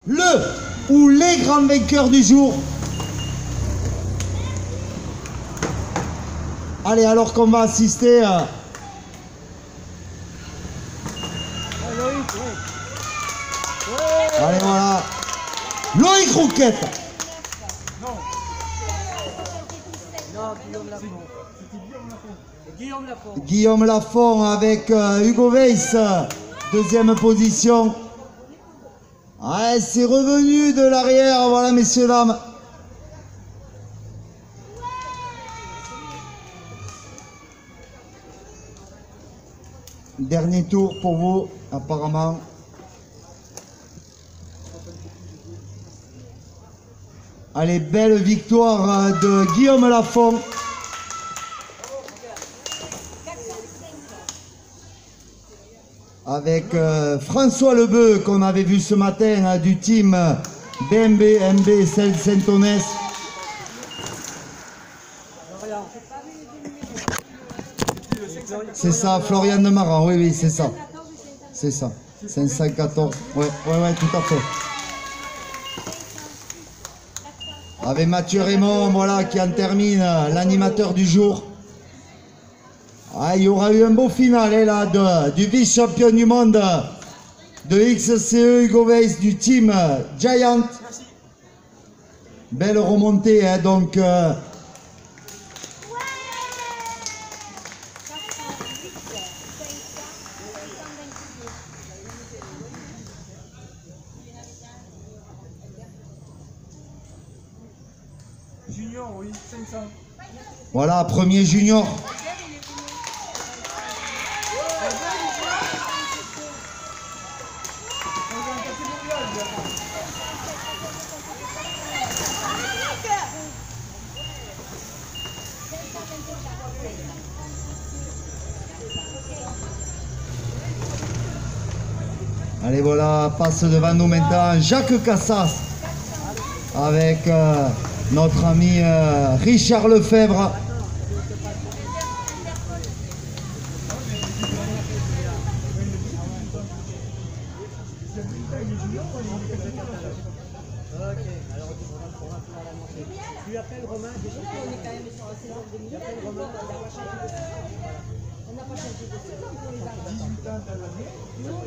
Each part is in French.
Le ou les grands vainqueurs du jour. Allez, alors qu'on va assister à... Allez, voilà. Loïc Rouquette. Guillaume Lafont avec Hugo Weiss, deuxième position. Ouais, c'est revenu de l'arrière, voilà messieurs, dames. Dernier tour pour vous, apparemment. Allez, belle victoire de Guillaume Lafont. Avec François Lebeu qu'on avait vu ce matin du team BMB Saint-Onès. C'est ça, Florian de Maran, oui, c'est ça. C'est ça, 514, ouais, tout à fait. Avec Mathieu Raymond, voilà, qui en termine l'animateur du jour. Ah, il y aura eu un beau final là, du vice-champion du monde de XCE Hugo Weiss du team Giant. Belle remontée, hein, donc. Junior, oui, 500. Voilà, premier junior. Allez, voilà, passe devant nous maintenant Jacques Cassas avec notre ami Richard Lefebvre. Tu appelles Romain, on est quand même sur la saison 2000. On n'a pas changé de saison pour les arbres. 18 ans dans l'année. Non.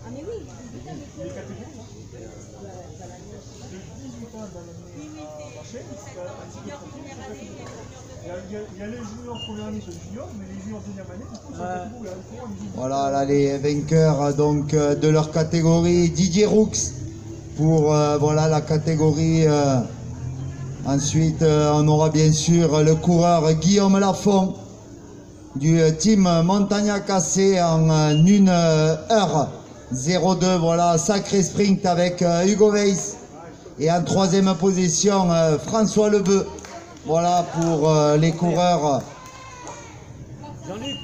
Ah mais oui, 18 ans, mais Les catégories, non 18 ans dans l'année prochaine. Il y a les juniors première année, c'est juniors, mais les juniors deuxième année, du coup, c'est catégorie. Voilà, là, les vainqueurs donc, de leur catégorie, Didier Roux pour voilà, la catégorie. Ensuite, on aura bien sûr le coureur Guillaume Lafont du team Montagnac AC en 1h02. Voilà, sacré sprint avec Hugo Weiss. Et en troisième position, François Lebeu. Voilà pour les coureurs. Jean-Luc,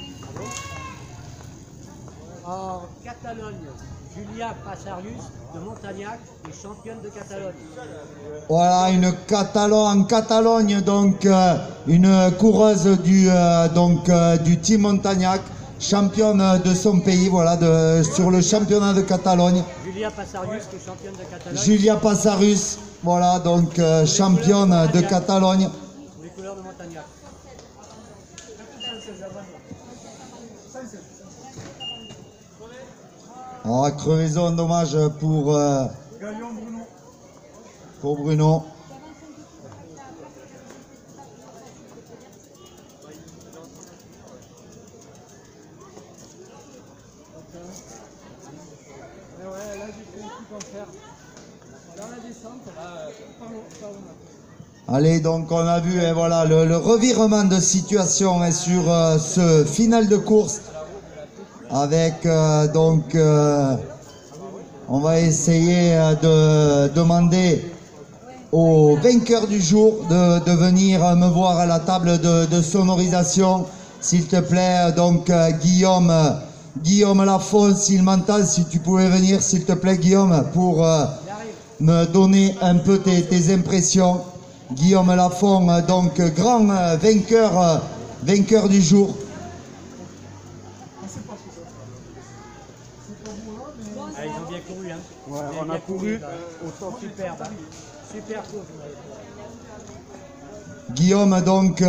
en Catalogne, Julia Passarius de Montagnac est championne de Catalogne. Voilà, une en Catalogne, donc une coureuse du team Montagnac, championne de son pays, voilà, sur le championnat de Catalogne. Julia Passarius qui est championne de Catalogne. Julia Passarius, voilà, donc championne de Catalogne. Les couleurs de Montagnac. Alors, crevaison, dommage pour Bruno. Allez, donc on a vu voilà, le revirement de situation sur ce final de course. Avec on va essayer de demander au vainqueur du jour de venir me voir à la table de sonorisation, s'il te plaît. Donc Guillaume Lafont, s'il m'entend, si tu pouvais venir, s'il te plaît, Guillaume, pour me donner un peu tes impressions. Guillaume Lafont, donc grand vainqueur du jour. Ah, ils ont bien couru, hein. Ouais, on a couru. Superbe. Super course. Guillaume, donc,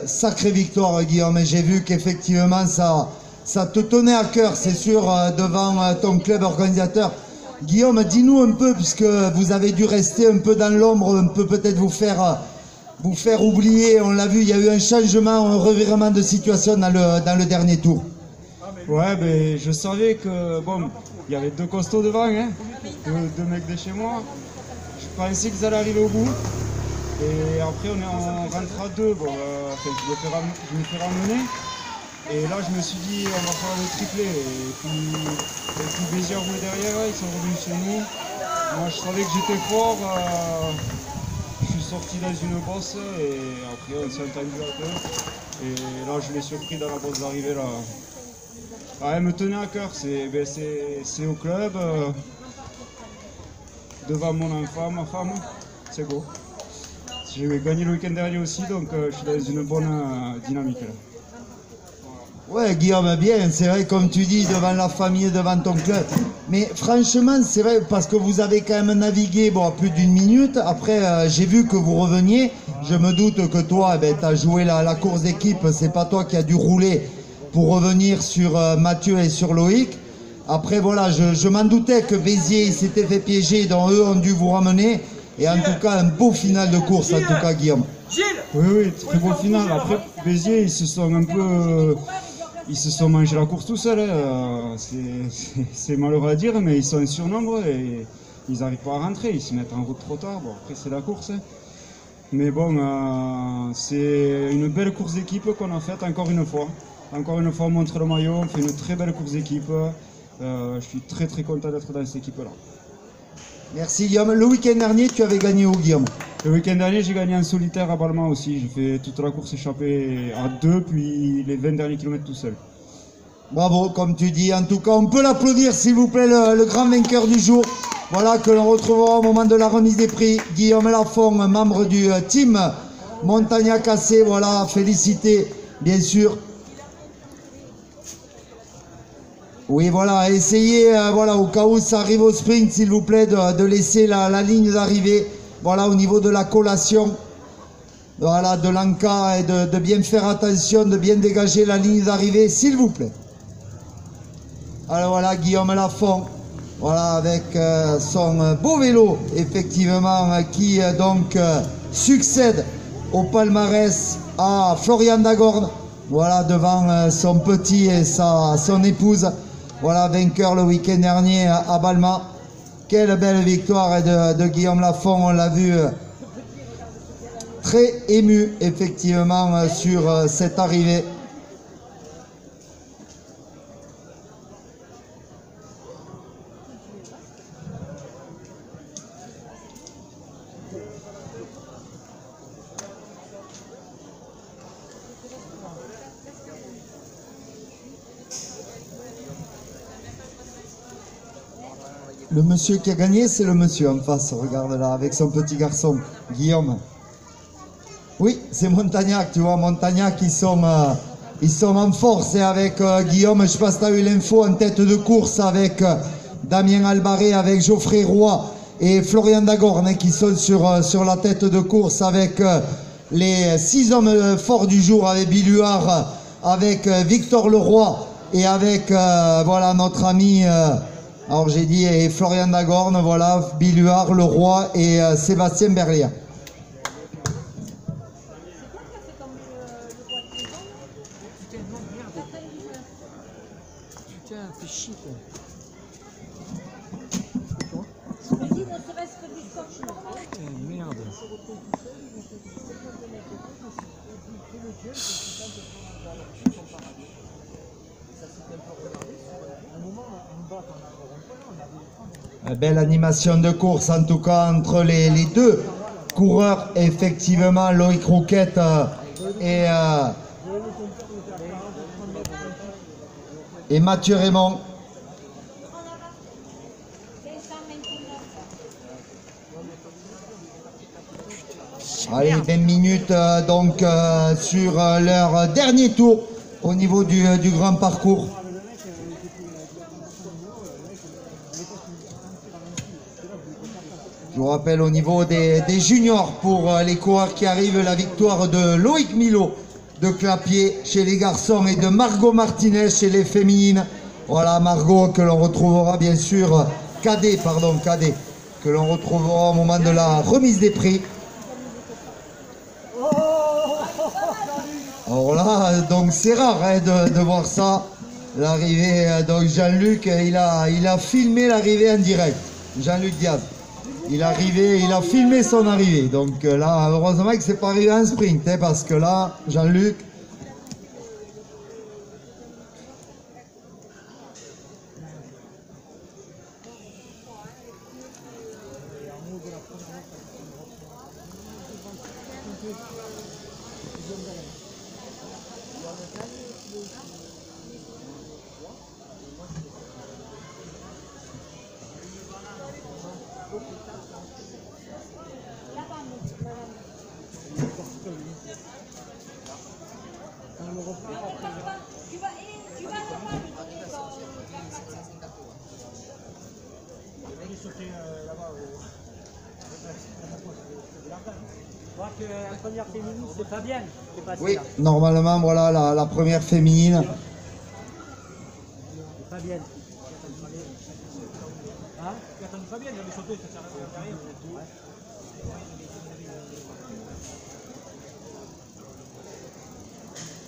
sacrée victoire, Guillaume. Et j'ai vu qu'effectivement, ça te tenait à cœur, c'est sûr, devant ton club organisateur. Guillaume, dis-nous un peu, puisque vous avez dû rester un peu dans l'ombre, un peu peut-être vous faire oublier. On l'a vu, il y a eu un changement, un revirement de situation dans le dernier tour. Ouais, ben, je savais que, bon, il y avait deux costauds devant, hein, deux mecs de chez moi. Je pensais qu'ils allaient arriver au bout. Et après, on rentre à deux. Bon, je me fais ramener. Et là, je me suis dit, on va faire le triplé. Et puis Béziers roulait derrière, ils sont revenus sur nous. Moi, je savais que j'étais fort. Je suis sorti dans une bosse et après, on s'est entendu un peu. Et là, je l'ai surpris dans la bosse d'arrivée. Là. Ah, elle me tenait à cœur. C'est au club, devant mon enfant, ma femme. C'est beau. J'ai gagné le week-end dernier aussi, donc je suis dans une bonne dynamique. Là. Ouais, Guillaume, bien, c'est vrai, comme tu dis, devant la famille, devant ton club. Mais franchement, c'est vrai, parce que vous avez quand même navigué bon, plus d'une minute. Après, j'ai vu que vous reveniez. Je me doute que toi, tu as joué la course d'équipe. C'est pas toi qui as dû rouler pour revenir sur Mathieu et sur Loïc. Après, voilà, je m'en doutais que Béziers s'était fait piéger, donc eux ont dû vous ramener. Et en tout cas, un beau final de course, en tout cas, Guillaume. Oui, très beau final. Après, Béziers, ils se sont un peu... Ils se sont mangés la course tout seuls. Hein. C'est malheureux à dire, mais ils sont en surnombre et ils n'arrivent pas à rentrer. Ils se mettent en route trop tard. Bon, après, c'est la course. Hein. Mais bon, c'est une belle course d'équipe qu'on a faite encore une fois. Encore une fois, on montre le maillot. On fait une très belle course d'équipe. Je suis très content d'être dans cette équipe-là. Merci Guillaume. Le week-end dernier, tu avais gagné où, Guillaume? Le week-end dernier, j'ai gagné en solitaire à Balma aussi. J'ai fait toute la course échappée à deux, puis les 20 derniers kilomètres tout seul. Bravo, comme tu dis. En tout cas, on peut l'applaudir, s'il vous plaît, le grand vainqueur du jour. Voilà, que l'on retrouvera au moment de la remise des prix. Guillaume Lafont, membre du team Montagnac-AC. Voilà, félicité, bien sûr. Oui, voilà, essayez, voilà, au cas où ça arrive au sprint, s'il vous plaît, de laisser la ligne d'arrivée, voilà, au niveau de la collation, voilà, de l'encas, et de bien faire attention, de bien dégager la ligne d'arrivée, s'il vous plaît. Alors voilà, Guillaume Lafont, voilà, avec son beau vélo, effectivement, qui donc succède au palmarès à Florian Dagorne, voilà, devant son petit et son épouse. Voilà, vainqueur le week-end dernier à Balma. Quelle belle victoire de Guillaume Lafont, on l'a vu très ému effectivement sur cette arrivée. Le monsieur qui a gagné, c'est le monsieur en face, regarde là, avec son petit garçon, Guillaume. Oui, c'est Montagnac, tu vois, Montagnac, ils sont en force et avec Guillaume, je sais pas si tu as eu l'info, en tête de course avec Damien Albaré, avec Geoffrey Roy et Florian Dagorne, qui sont sur la tête de course avec les 6 hommes forts du jour, avec Biluard, avec Victor Leroy et avec voilà, notre ami... alors j'ai dit et Florian Dagorne, voilà, Biluard, Leroy et Sébastien Berlia. Putain, fais chier quoi. Merde. Belle animation de course en tout cas entre les deux coureurs, effectivement, Loïc Rouquette et Mathieu Raymond. Allez, 20 minutes donc sur leur dernier tour au niveau du grand parcours. Je vous rappelle au niveau des juniors pour les coureurs qui arrivent, la victoire de Loïc Milo de Clapier chez les garçons et de Margot Martinez chez les féminines. Voilà Margot que l'on retrouvera bien sûr, cadet, que l'on retrouvera au moment de la remise des prix. Alors là, donc c'est rare hein, de voir ça. L'arrivée, donc Jean-Luc, il a filmé l'arrivée en direct. Jean-Luc Diaz. Il a filmé son arrivée. Donc là, heureusement que c'est pas arrivé en sprint, hein, parce que là, Jean-Luc. Je crois que la première féminine, c'est Fabienne qui est passée Oui, là. normalement, voilà la première féminine. C'est Fabienne. Hein? Il a attendu Fabienne, il avait sauté, ça s'est arrêté derrière.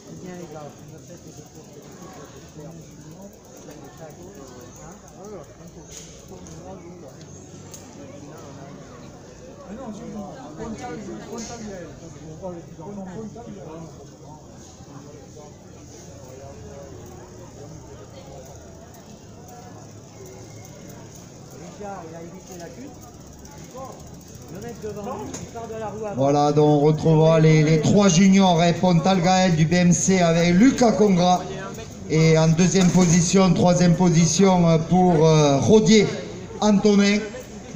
C'est bien les gars. On a fait des courses de super. Ah non, c'est Pontaviel. Richard, il a évité la chute. Le mec devant lui, il part de la roue avant. Voilà, donc on retrouvera les trois juniors, hein, Pontal Gaël du BMC avec Lucas Congra. Et en deuxième position, troisième position pour Rodier Antonin,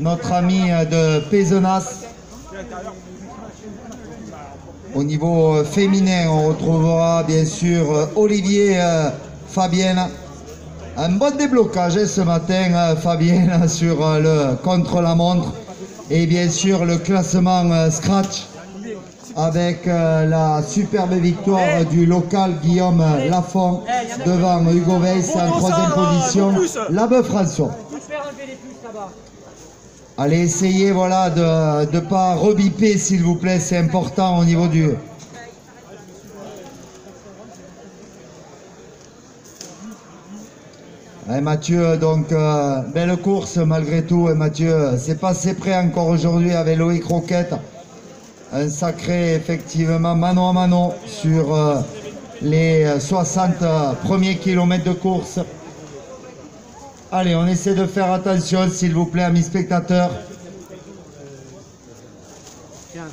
notre ami de Pézenas. Au niveau féminin, on retrouvera bien sûr Olivier Fabienne. Un bon déblocage hein, ce matin, Fabienne, sur le contre-la-montre. Et bien sûr le classement scratch avec la superbe victoire du local Guillaume Lafont devant Hugo Weiss en troisième position. Labeuf François. Tu peux enlever les puces là-bas. Allez essayer voilà, de ne pas rebiper s'il vous plaît, c'est important au niveau du... Ouais, Mathieu, donc belle course malgré tout. Et Mathieu, c'est passé près encore aujourd'hui avec Loïc Roquette. Un sacré, effectivement, mano à mano sur les 60 premiers kilomètres de course. Allez, on essaie de faire attention, s'il vous plaît, amis spectateurs. Tiens,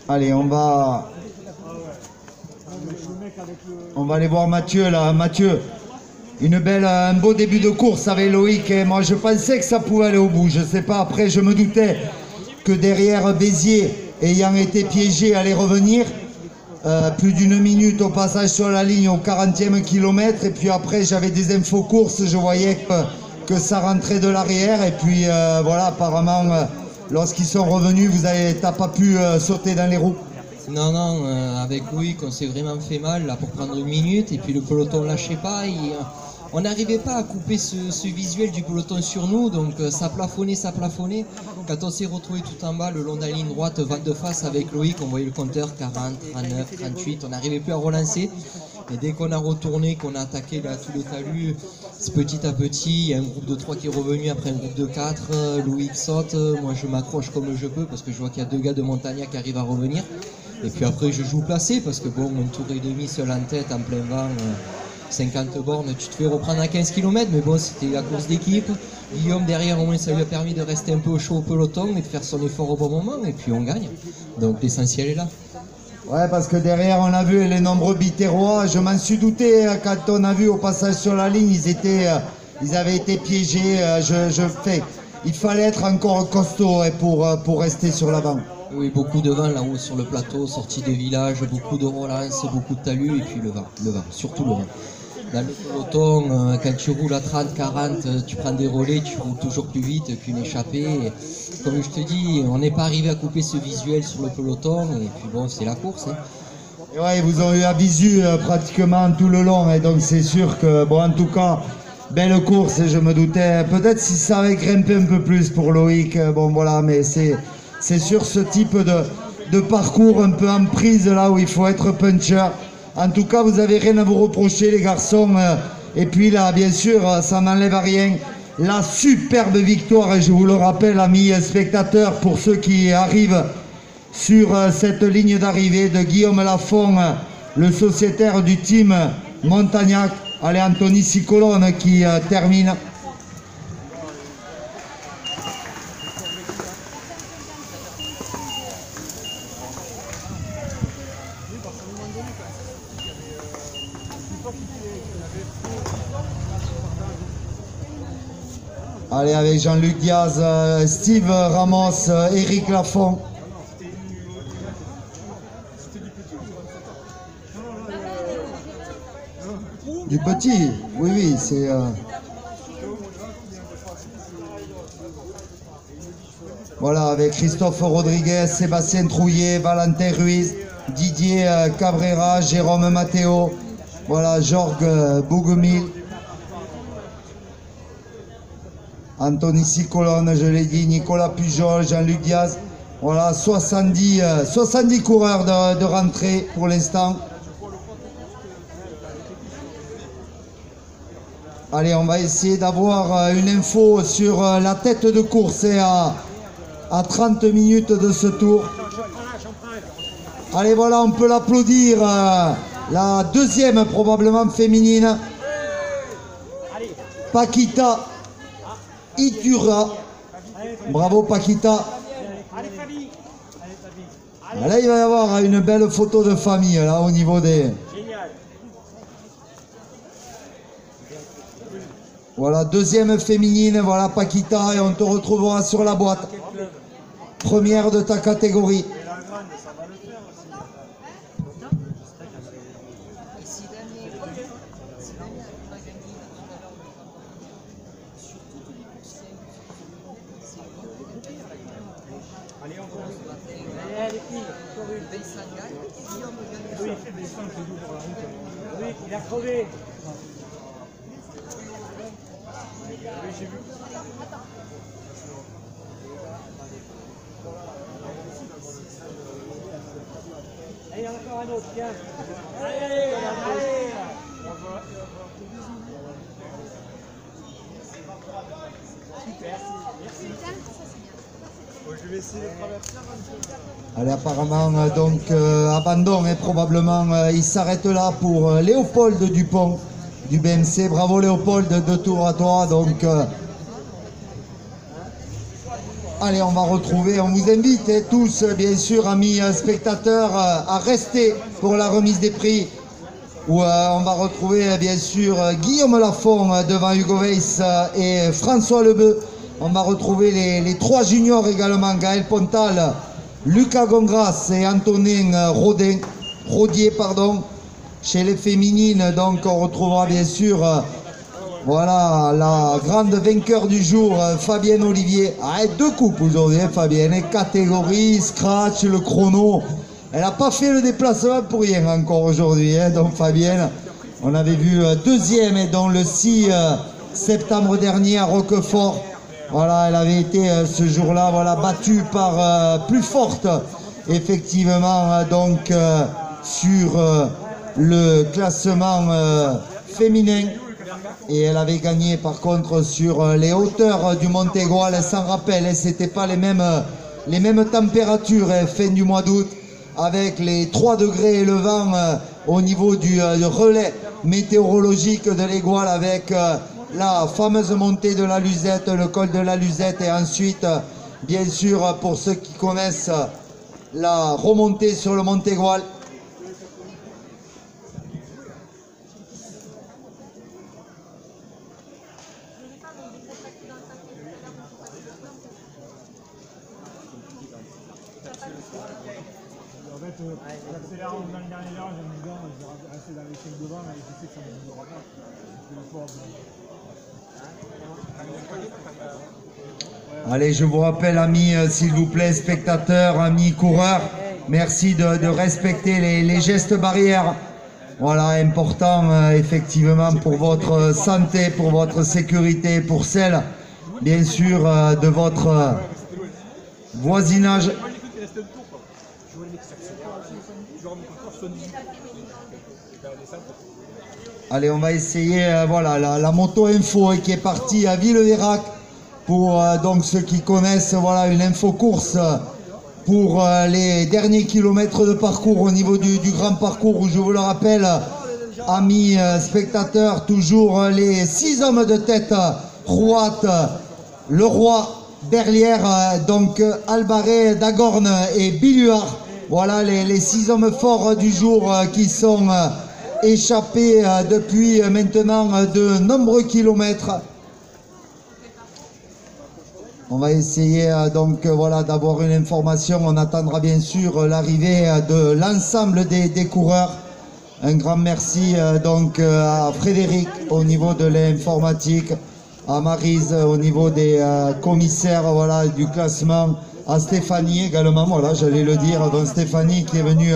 Allez, on va aller voir Mathieu là. Mathieu, un beau début de course avec Loïc. Et moi, je pensais que ça pouvait aller au bout. Je sais pas. Après, je me doutais que derrière Béziers, ayant été piégé, allait revenir. Plus d'une minute au passage sur la ligne au 40e kilomètre. Et puis après, j'avais des infos courses. Je voyais que ça rentrait de l'arrière. Et puis voilà, apparemment. Lorsqu'ils sont revenus, t'as pas pu sauter dans les roues? Non, non, avec Loïc, on s'est vraiment fait mal là pour prendre une minute et puis le peloton lâchait pas. On n'arrivait pas à couper ce visuel du peloton sur nous, donc ça plafonnait. Quand on s'est retrouvé tout en bas, le long de la ligne droite, vent de face avec Loïc, on voyait le compteur 40, 39, 38, on n'arrivait plus à relancer. Et dès qu'on a retourné, qu'on a attaqué là, tous les talus, petit à petit, il y a un groupe de 3 qui est revenu, après un groupe de 4, Loïc saute, moi je m'accroche comme je peux parce que je vois qu'il y a 2 gars de Montagnac qui arrivent à revenir. Et puis après je joue placé parce que bon, un tour et demi seul en tête, en plein vent, 50 bornes, tu te fais reprendre à 15 km, mais bon, c'était la course d'équipe. Guillaume derrière, au moins ça lui a permis de rester un peu au chaud au peloton et de faire son effort au bon moment, et puis on gagne. Donc l'essentiel est là. Ouais, parce que derrière, on a vu les nombreux biterrois. Je m'en suis douté quand on a vu au passage sur la ligne, ils avaient été piégés. Il fallait être encore costaud pour rester sur l'avant. Oui, beaucoup de vent là-haut sur le plateau, sortie de village, beaucoup de relance, beaucoup de talus et puis le vent, surtout le vent. Dans le peloton, quand tu roules à 30, 40, tu prends des relais, tu roules toujours plus vite qu'une échappée. Et comme je te dis, on n'est pas arrivé à couper ce visuel sur le peloton et puis bon, c'est la course. Hein. Et ouais, ils vous ont eu à visu pratiquement tout le long, et donc c'est sûr que, bon, en tout cas, belle course, et je me doutais, peut-être si ça avait grimpé un peu plus pour Loïc, bon voilà, mais c'est sur ce type de parcours un peu en prise là où il faut être puncher. En tout cas, vous avez rien à vous reprocher les garçons, et puis là, bien sûr, ça n'enlève à rien. La superbe victoire, et je vous le rappelle, amis spectateurs, pour ceux qui arrivent sur cette ligne d'arrivée de Guillaume Lafont, le sociétaire du team Montagnac. Allez, Anthony Cicolone qui termine. Allez, avec Jean-Luc Diaz, Steve Ramos, Eric Lafont. Du petit, oui, oui, c'est... Voilà, avec Christophe Rodriguez, Sébastien Trouillet, Valentin Ruiz, Didier Cabrera, Jérôme Matteo, voilà, Georges Bougumil, Anthony Cicolone, je l'ai dit, Nicolas Pujol, Jean-Luc Diaz. Voilà, 70 coureurs de rentrée pour l'instant. Allez, on va essayer d'avoir une info sur la tête de course et à 30 minutes de ce tour. Allez, voilà, on peut l'applaudir. La deuxième probablement féminine. Paquita Itura. Bravo Paquita. Là, il va y avoir une belle photo de famille là au niveau des... Voilà, deuxième féminine, voilà Paquita, et on te retrouvera sur la boîte. Première de ta catégorie. Oui, il a crevé. Allez, il y en a encore un autre, tiens. Allez, allez. Super, merci. Je vais essayer de traverser. Allez, apparemment, donc, abandon, et probablement, il s'arrête là pour Léopold Dupont du BMC. Bravo Léopold, 2 tours à toi. Donc, allez, on va retrouver, on vous invite tous, bien sûr, amis spectateurs, à rester pour la remise des prix, où on va retrouver, bien sûr, Guillaume Lafont devant Hugo Weiss et François Lebeu. On va retrouver les 3 juniors également, Gaël Pontal, Lucas Gongras et Antonin Rodier, pardon. Chez les féminines, donc, on retrouvera bien sûr... voilà, la grande vainqueur du jour, Fabienne Olivier. Ah, 2 coupes aujourd'hui, hein, Fabienne. Catégorie, scratch, le chrono. Elle n'a pas fait le déplacement pour rien encore aujourd'hui. Hein, donc Fabienne, on avait vu deuxième et donc le 6 septembre dernier à Roquefort. Voilà, elle avait été ce jour-là voilà, battue par plus forte, effectivement, donc sur le classement féminin. Et elle avait gagné par contre sur les hauteurs du Montégoal, sans rappel, c'était pas les mêmes températures, fin du mois d'août, avec les 3 degrés et le vent au niveau du relais météorologique de l'Égoal, avec la fameuse montée de la Luzette, le col de la Luzette, et ensuite, bien sûr, pour ceux qui connaissent la remontée sur le Montégoal. j'accélère dans le dernier virage, j'aime bien, je vais rester dans les films devant, mais je sais que ça ne me bougera pas. Je fais l'effort de... Allez, je vous rappelle, amis, s'il vous plaît, spectateurs, amis coureurs, merci de respecter les gestes barrières. Voilà, important effectivement pour votre santé, pour votre sécurité, pour celle, bien sûr, de votre voisinage. Allez, on va essayer, voilà, la moto info qui est partie à Villeveyrac pour donc ceux qui connaissent, voilà, une info course pour les derniers kilomètres de parcours au niveau du grand parcours où, je vous le rappelle, amis spectateurs, toujours les 6 hommes de tête, Rouat, Le Roi, Berlière, donc Albaré, Dagorne et Biluard. Voilà les 6 hommes forts du jour qui sont échappés depuis maintenant de nombreux kilomètres. On va essayer donc voilà d'avoir une information. On attendra bien sûr l'arrivée de l'ensemble des coureurs. Un grand merci donc à Frédéric au niveau de l'informatique, à Maryse au niveau des commissaires, voilà, du classement, à Stéphanie également, voilà, j'allais le dire, donc Stéphanie qui est venue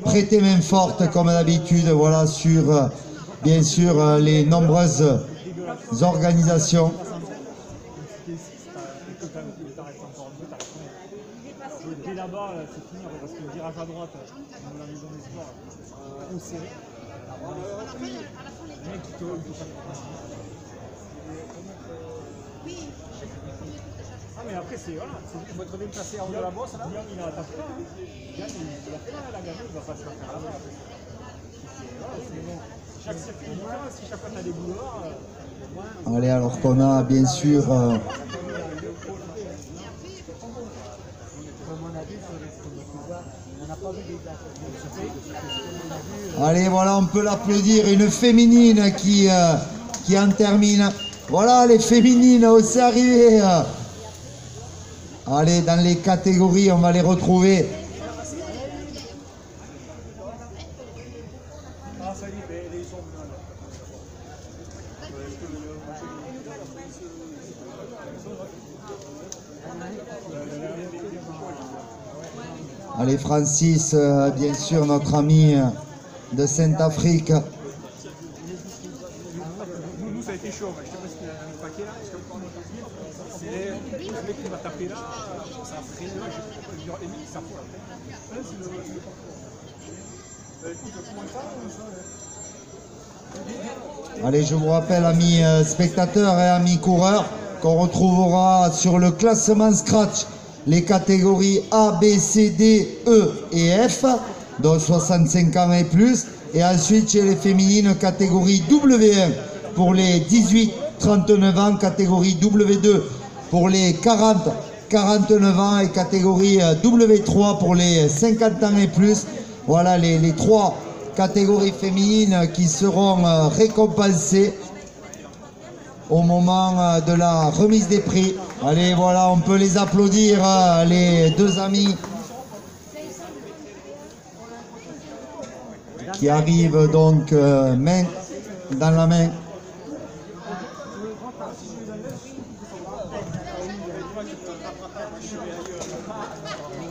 prêter main forte comme d'habitude, voilà, sur bien sûr les nombreuses organisations. Dès là-bas, c'est fini, parce que le virage à droite, dans la maison des sports, trop serré. Le mec, il te ah, mais après, c'est voilà, il faut être bien placé en haut de la bosse. Là, il a attaqué là. Il a fait là, il a gagné, il va pas se faire faire là-bas. Voilà, c'est bon. Chaque circuit, si chaque fois tu as des boulevards. Allez, alors qu'on a bien sûr allez, voilà, on peut l'applaudir, une féminine qui en termine. Voilà, les féminines, c'est arrivé. Allez, dans les catégories, on va les retrouver. Allez, Francis, bien sûr, notre ami de Saint-Afrique. Nous, ça a été chaud. Je sais pas s'il y a un paquet là. C'est le mec qui m'a tapé là. Ça a freiné. Je vais dire, ça fout là. Allez, je vous rappelle, amis spectateurs et amis coureurs, qu'on retrouvera sur le classement Scratch les catégories A, B, C, D, E et F, donc 65 ans et plus. Et ensuite, chez les féminines, catégorie W1 pour les 18-39 ans, catégorie W2 pour les 40-49 ans et catégorie W3 pour les 50 ans et plus. Voilà les 3 catégories féminines qui seront récompensées au moment de la remise des prix. Allez, voilà, on peut les applaudir, les 2 amis qui arrivent donc main dans la main.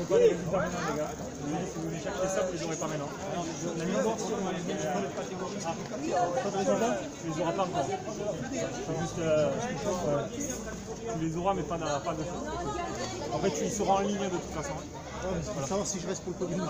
Tu les auras pas encore. Juste, tu les auras, mais pas de choses. En fait, ils seront en ligne de toute façon. C'est pour savoir si je reste pour le podium.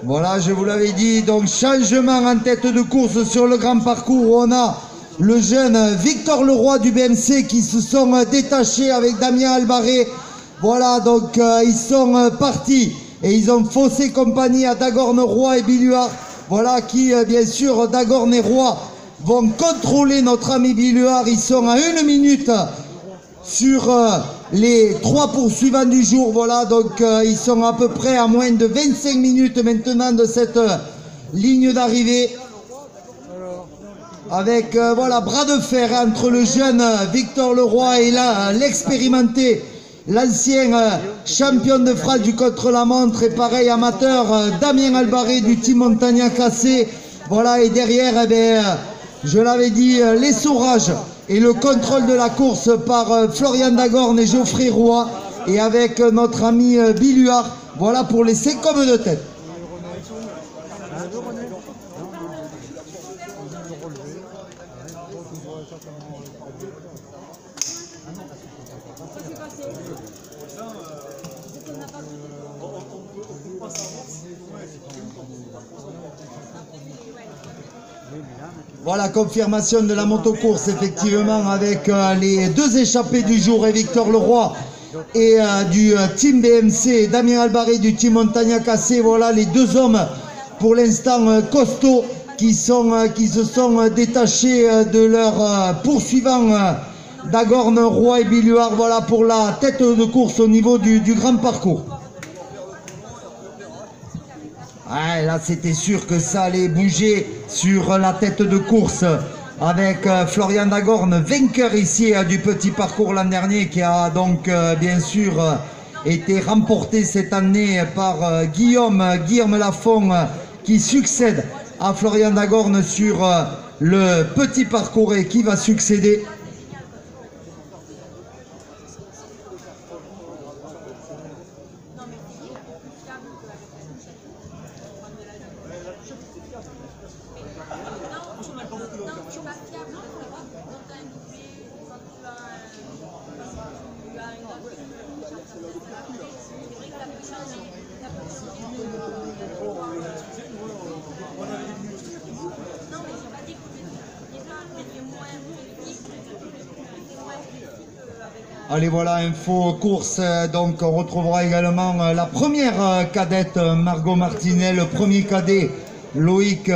Voilà, je vous l'avais dit, donc changement en tête de course sur le grand parcours où on a le jeune Victor Leroy du BMC qui se sont détachés avec Damien Albaré. Voilà, donc ils sont partis et ils ont faussé compagnie à Dagorne, Roy et Biluard. Voilà qui, bien sûr, Dagorne et Roy vont contrôler notre ami Biluard. Ils sont à 1 minute sur les 3 poursuivants du jour. Voilà, donc ils sont à peu près à moins de 25 minutes maintenant de cette ligne d'arrivée. avec voilà, bras de fer entre le jeune Victor Leroy et l'expérimenté, l'ancien champion de France du contre-la-montre et pareil amateur Damien Albaré du team Montagnac AC. Voilà, et derrière, eh bien, je l'avais dit, l'essorage et le contrôle de la course par Florian Dagorne et Geoffrey Roy, et avec notre ami Biluard. Voilà pour les 5 hommes de tête. Voilà, confirmation de la motocourse, effectivement, avec les deux échappés du jour, et Victor Leroy et du team BMC, Damien Albaré du team Montagnac AC. Voilà les deux hommes, pour l'instant costauds, qui se sont détachés de leur poursuivant Dagorne, Roy et Biluard. Voilà pour la tête de course au niveau du grand parcours. Ah, là, c'était sûr que ça allait bouger sur la tête de course avec Florian Dagorne, vainqueur ici du petit parcours l'an dernier, qui a donc bien sûr été remporté cette année par Guillaume Lafont, qui succède à Florian Dagorne sur le petit parcours et qui va succéder. Allez, voilà, info course, donc on retrouvera également la première cadette Margot Martinet, le premier cadet Loïc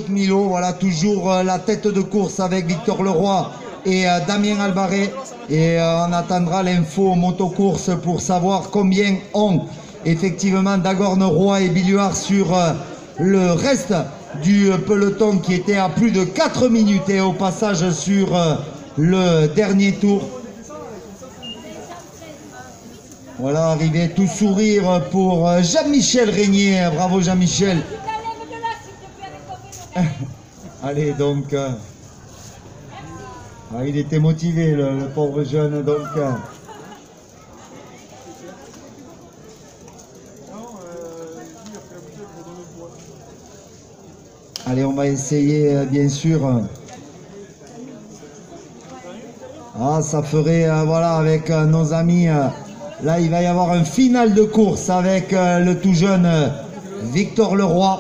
Milo. Voilà, toujours la tête de course avec Victor Leroy et Damien Albaré, et on attendra l'info motocourse pour savoir combien ont effectivement Dagorne, Roy et Biluard sur le reste du peloton, qui était à plus de 4 minutes et au passage sur le dernier tour. Voilà, arrivé tout sourire pour Jean-Michel Régnier. Bravo Jean-Michel. Allez, donc, il était motivé, le pauvre jeune. Donc, allez, on va essayer, bien sûr. Ah, ça ferait, voilà, avec nos amis. Là, il va y avoir un final de course avec le tout jeune Victor Leroy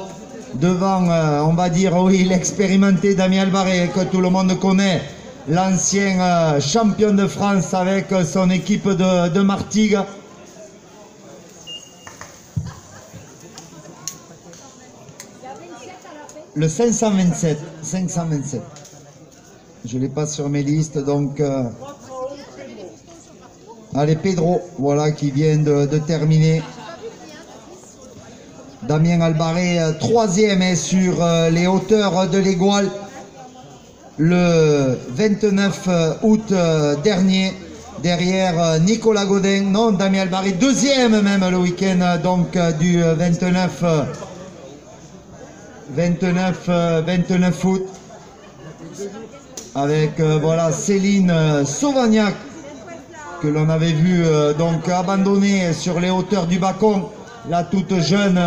devant, on va dire, oui, l'expérimenté Damien Albaré, que tout le monde connaît, l'ancien champion de France avec son équipe de Martigues. Le 527. Je ne l'ai pas sur mes listes, donc... Allez, Pedro, voilà, qui vient de terminer. Damien Albaré, troisième, est sur les hauteurs de l'Égoile le 29 août dernier. Derrière Nicolas Godin, non, Damien Albaré, deuxième même le week-end donc du 29 août. Avec voilà Céline Sauvagnac, que l'on avait vu donc abandonnée sur les hauteurs du Bacon, la toute jeune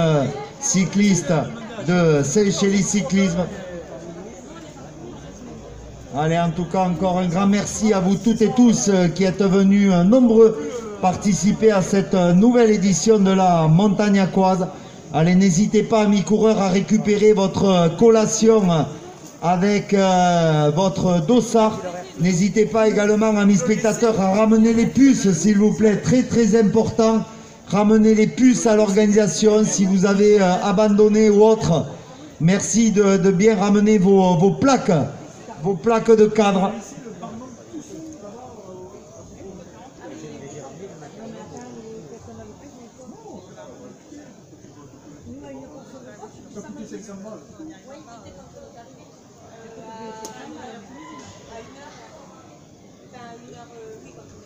cycliste de Seychelles Cyclisme. Allez, en tout cas, encore un grand merci à vous toutes et tous qui êtes venus nombreux participer à cette nouvelle édition de la Montagnacoise. Allez, n'hésitez pas, amis coureurs, à récupérer votre collation avec votre dossard. N'hésitez pas également, amis spectateurs, à ramener les puces, s'il vous plaît, très très important. Ramenez les puces à l'organisation si vous avez abandonné ou autre. Merci de bien ramener vos plaques de cadre.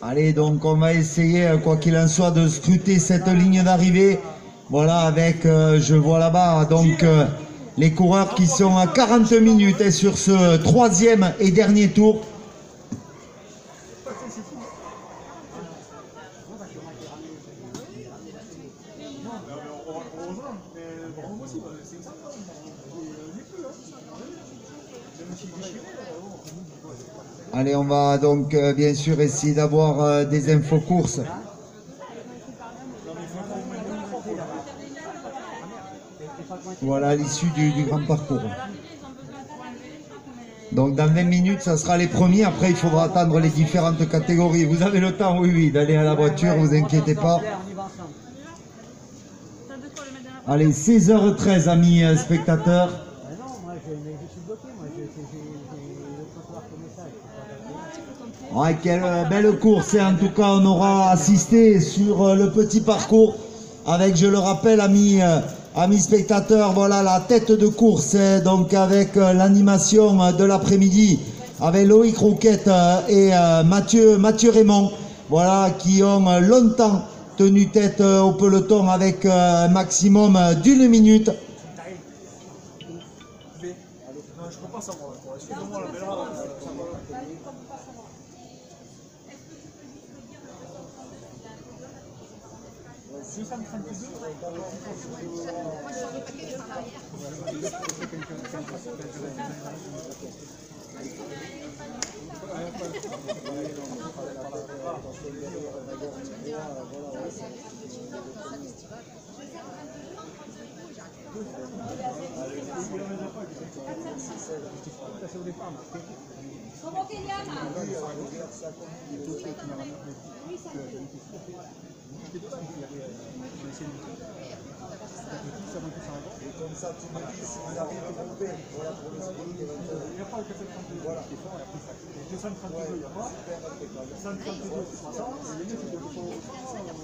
Allez, donc on va essayer, quoi qu'il en soit, de scruter cette ligne d'arrivée. Voilà, avec, je vois là-bas, donc les coureurs qui sont à 40 minutes et sur ce troisième et dernier tour. Allez, on va donc bien sûr essayer d'avoir des infos courses. Voilà l'issue du grand parcours. Donc dans 20 minutes, ça sera les premiers. Après, il faudra attendre les différentes catégories. Vous avez le temps, oui, d'aller à la voiture, vous inquiétez pas. Allez, 16h13, amis spectateurs. Ouais, quelle belle course, et en tout cas on aura assisté sur le petit parcours avec, je le rappelle, amis spectateurs, voilà la tête de course, donc avec l'animation de l'après-midi avec Loïc Rouquette et Mathieu Raymond, voilà, qui ont longtemps tenu tête au peloton avec un maximum d'1 minute.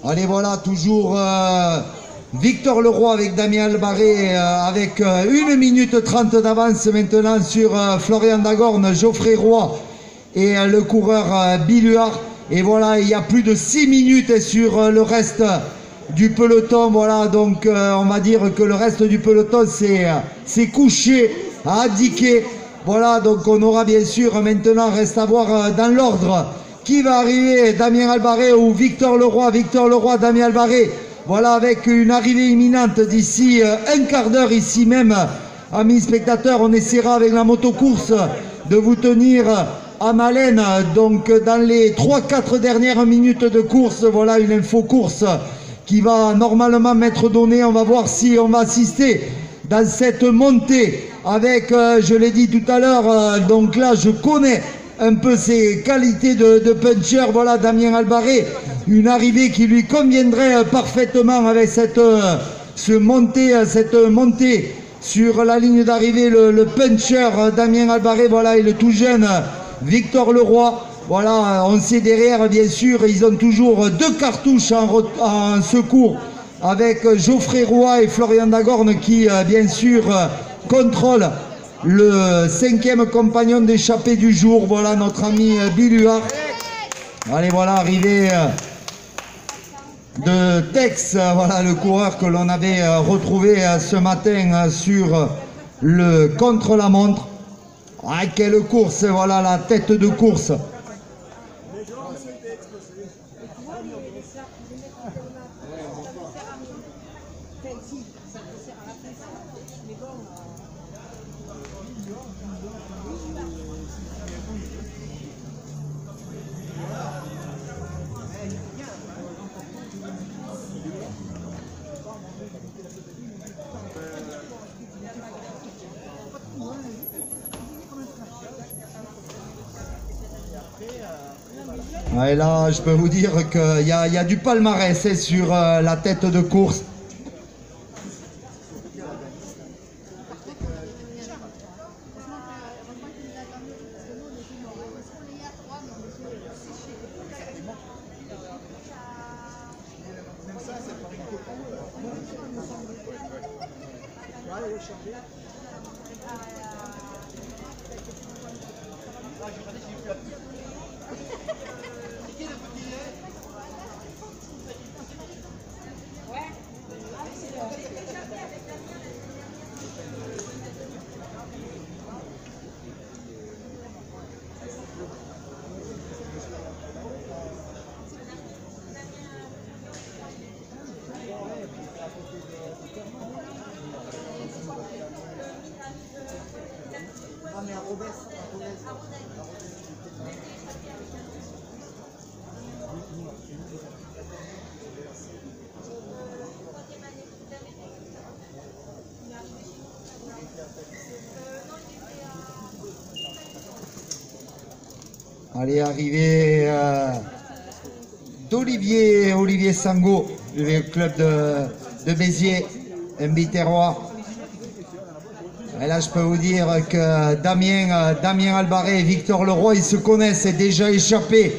Allez, voilà, toujours Victor Leroy avec Damien Albaré avec 1 minute 30 d'avance maintenant sur Florian Dagorne, Geoffrey Roy et le coureur Biluard. Et voilà, il y a plus de 6 minutes sur le reste du peloton. Voilà, donc on va dire que le reste du peloton s'est couché, a indiqué. Voilà, donc on aura bien sûr maintenant, reste à voir dans l'ordre qui va arriver, Damien Albaré ou Victor Leroy. Victor Leroy, Damien Albaré. Voilà, avec une arrivée imminente d'ici un quart d'heure ici même. Amis spectateurs, on essaiera avec la motocourse de vous tenir en haleine. Donc dans les 3-4 dernières minutes de course, voilà une info course qui va normalement m'être donnée. On va voir si on va assister dans cette montée avec, je l'ai dit tout à l'heure, donc là je connais un peu ses qualités de puncher. Voilà, Damien Albaré, une arrivée qui lui conviendrait parfaitement avec cette montée sur la ligne d'arrivée, le puncher Damien Albaré, voilà, et le tout jeune Victor Leroy. Voilà, on sait derrière, bien sûr, ils ont toujours 2 cartouches en secours avec Geoffrey Roy et Florian Dagorne qui, bien sûr, contrôlent le 5e compagnon d'échappée du jour. Voilà notre ami Biluard. Allez, voilà, arrivé de Tex, voilà le coureur que l'on avait retrouvé ce matin sur le contre-la-montre. Ah, quelle course, voilà la tête de course. Et là, je peux vous dire qu'il y a du palmarès sur la tête de course. Allez, arrivée d'Olivier Sango, du club de Béziers, Mbiterrois. Et là, je peux vous dire que Damien Albaré et Victor Leroy, ils se connaissent et déjà échappés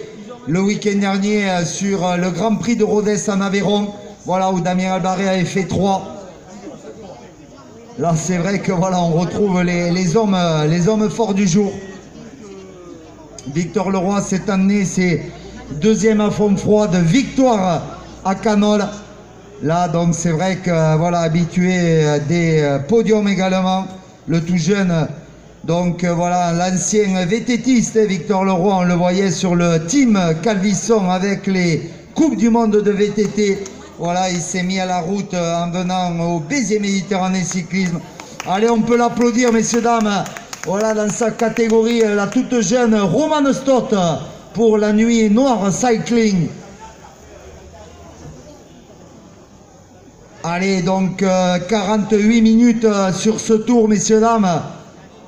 le week-end dernier sur le Grand Prix de Rodez en Aveyron. Voilà, où Damien Albaré avait fait 3. Là, c'est vrai que voilà, on retrouve les hommes forts du jour. Victor Leroy, cette année, c'est deuxième à Fontfroide, victoire à Canol. Là, donc, c'est vrai que voilà, habitué des podiums également. Le tout jeune, donc voilà, l'ancien vététiste, Victor Leroy, on le voyait sur le team Calvisson avec les Coupes du Monde de VTT. Voilà, il s'est mis à la route en venant au Béziers Méditerranée Cyclisme. Allez, on peut l'applaudir, messieurs, dames. Voilà, dans sa catégorie, la toute jeune Romane Stott pour la nuit noire cycling. Allez, donc 48 minutes sur ce tour, messieurs, dames.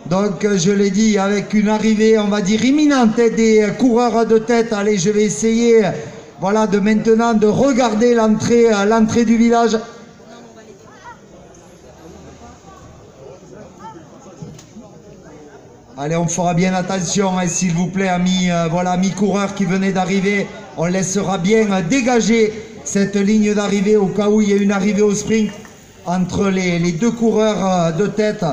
Donc, je l'ai dit, avec une arrivée, on va dire, imminente des coureurs de tête. Allez, je vais essayer, voilà, de maintenant de regarder l'entrée du village. Allez, on fera bien attention, hein, s'il vous plaît, amis, voilà, amis coureurs qui venaient d'arriver. On laissera bien dégager cette ligne d'arrivée au cas où il y a une arrivée au sprint entre les deux coureurs de tête.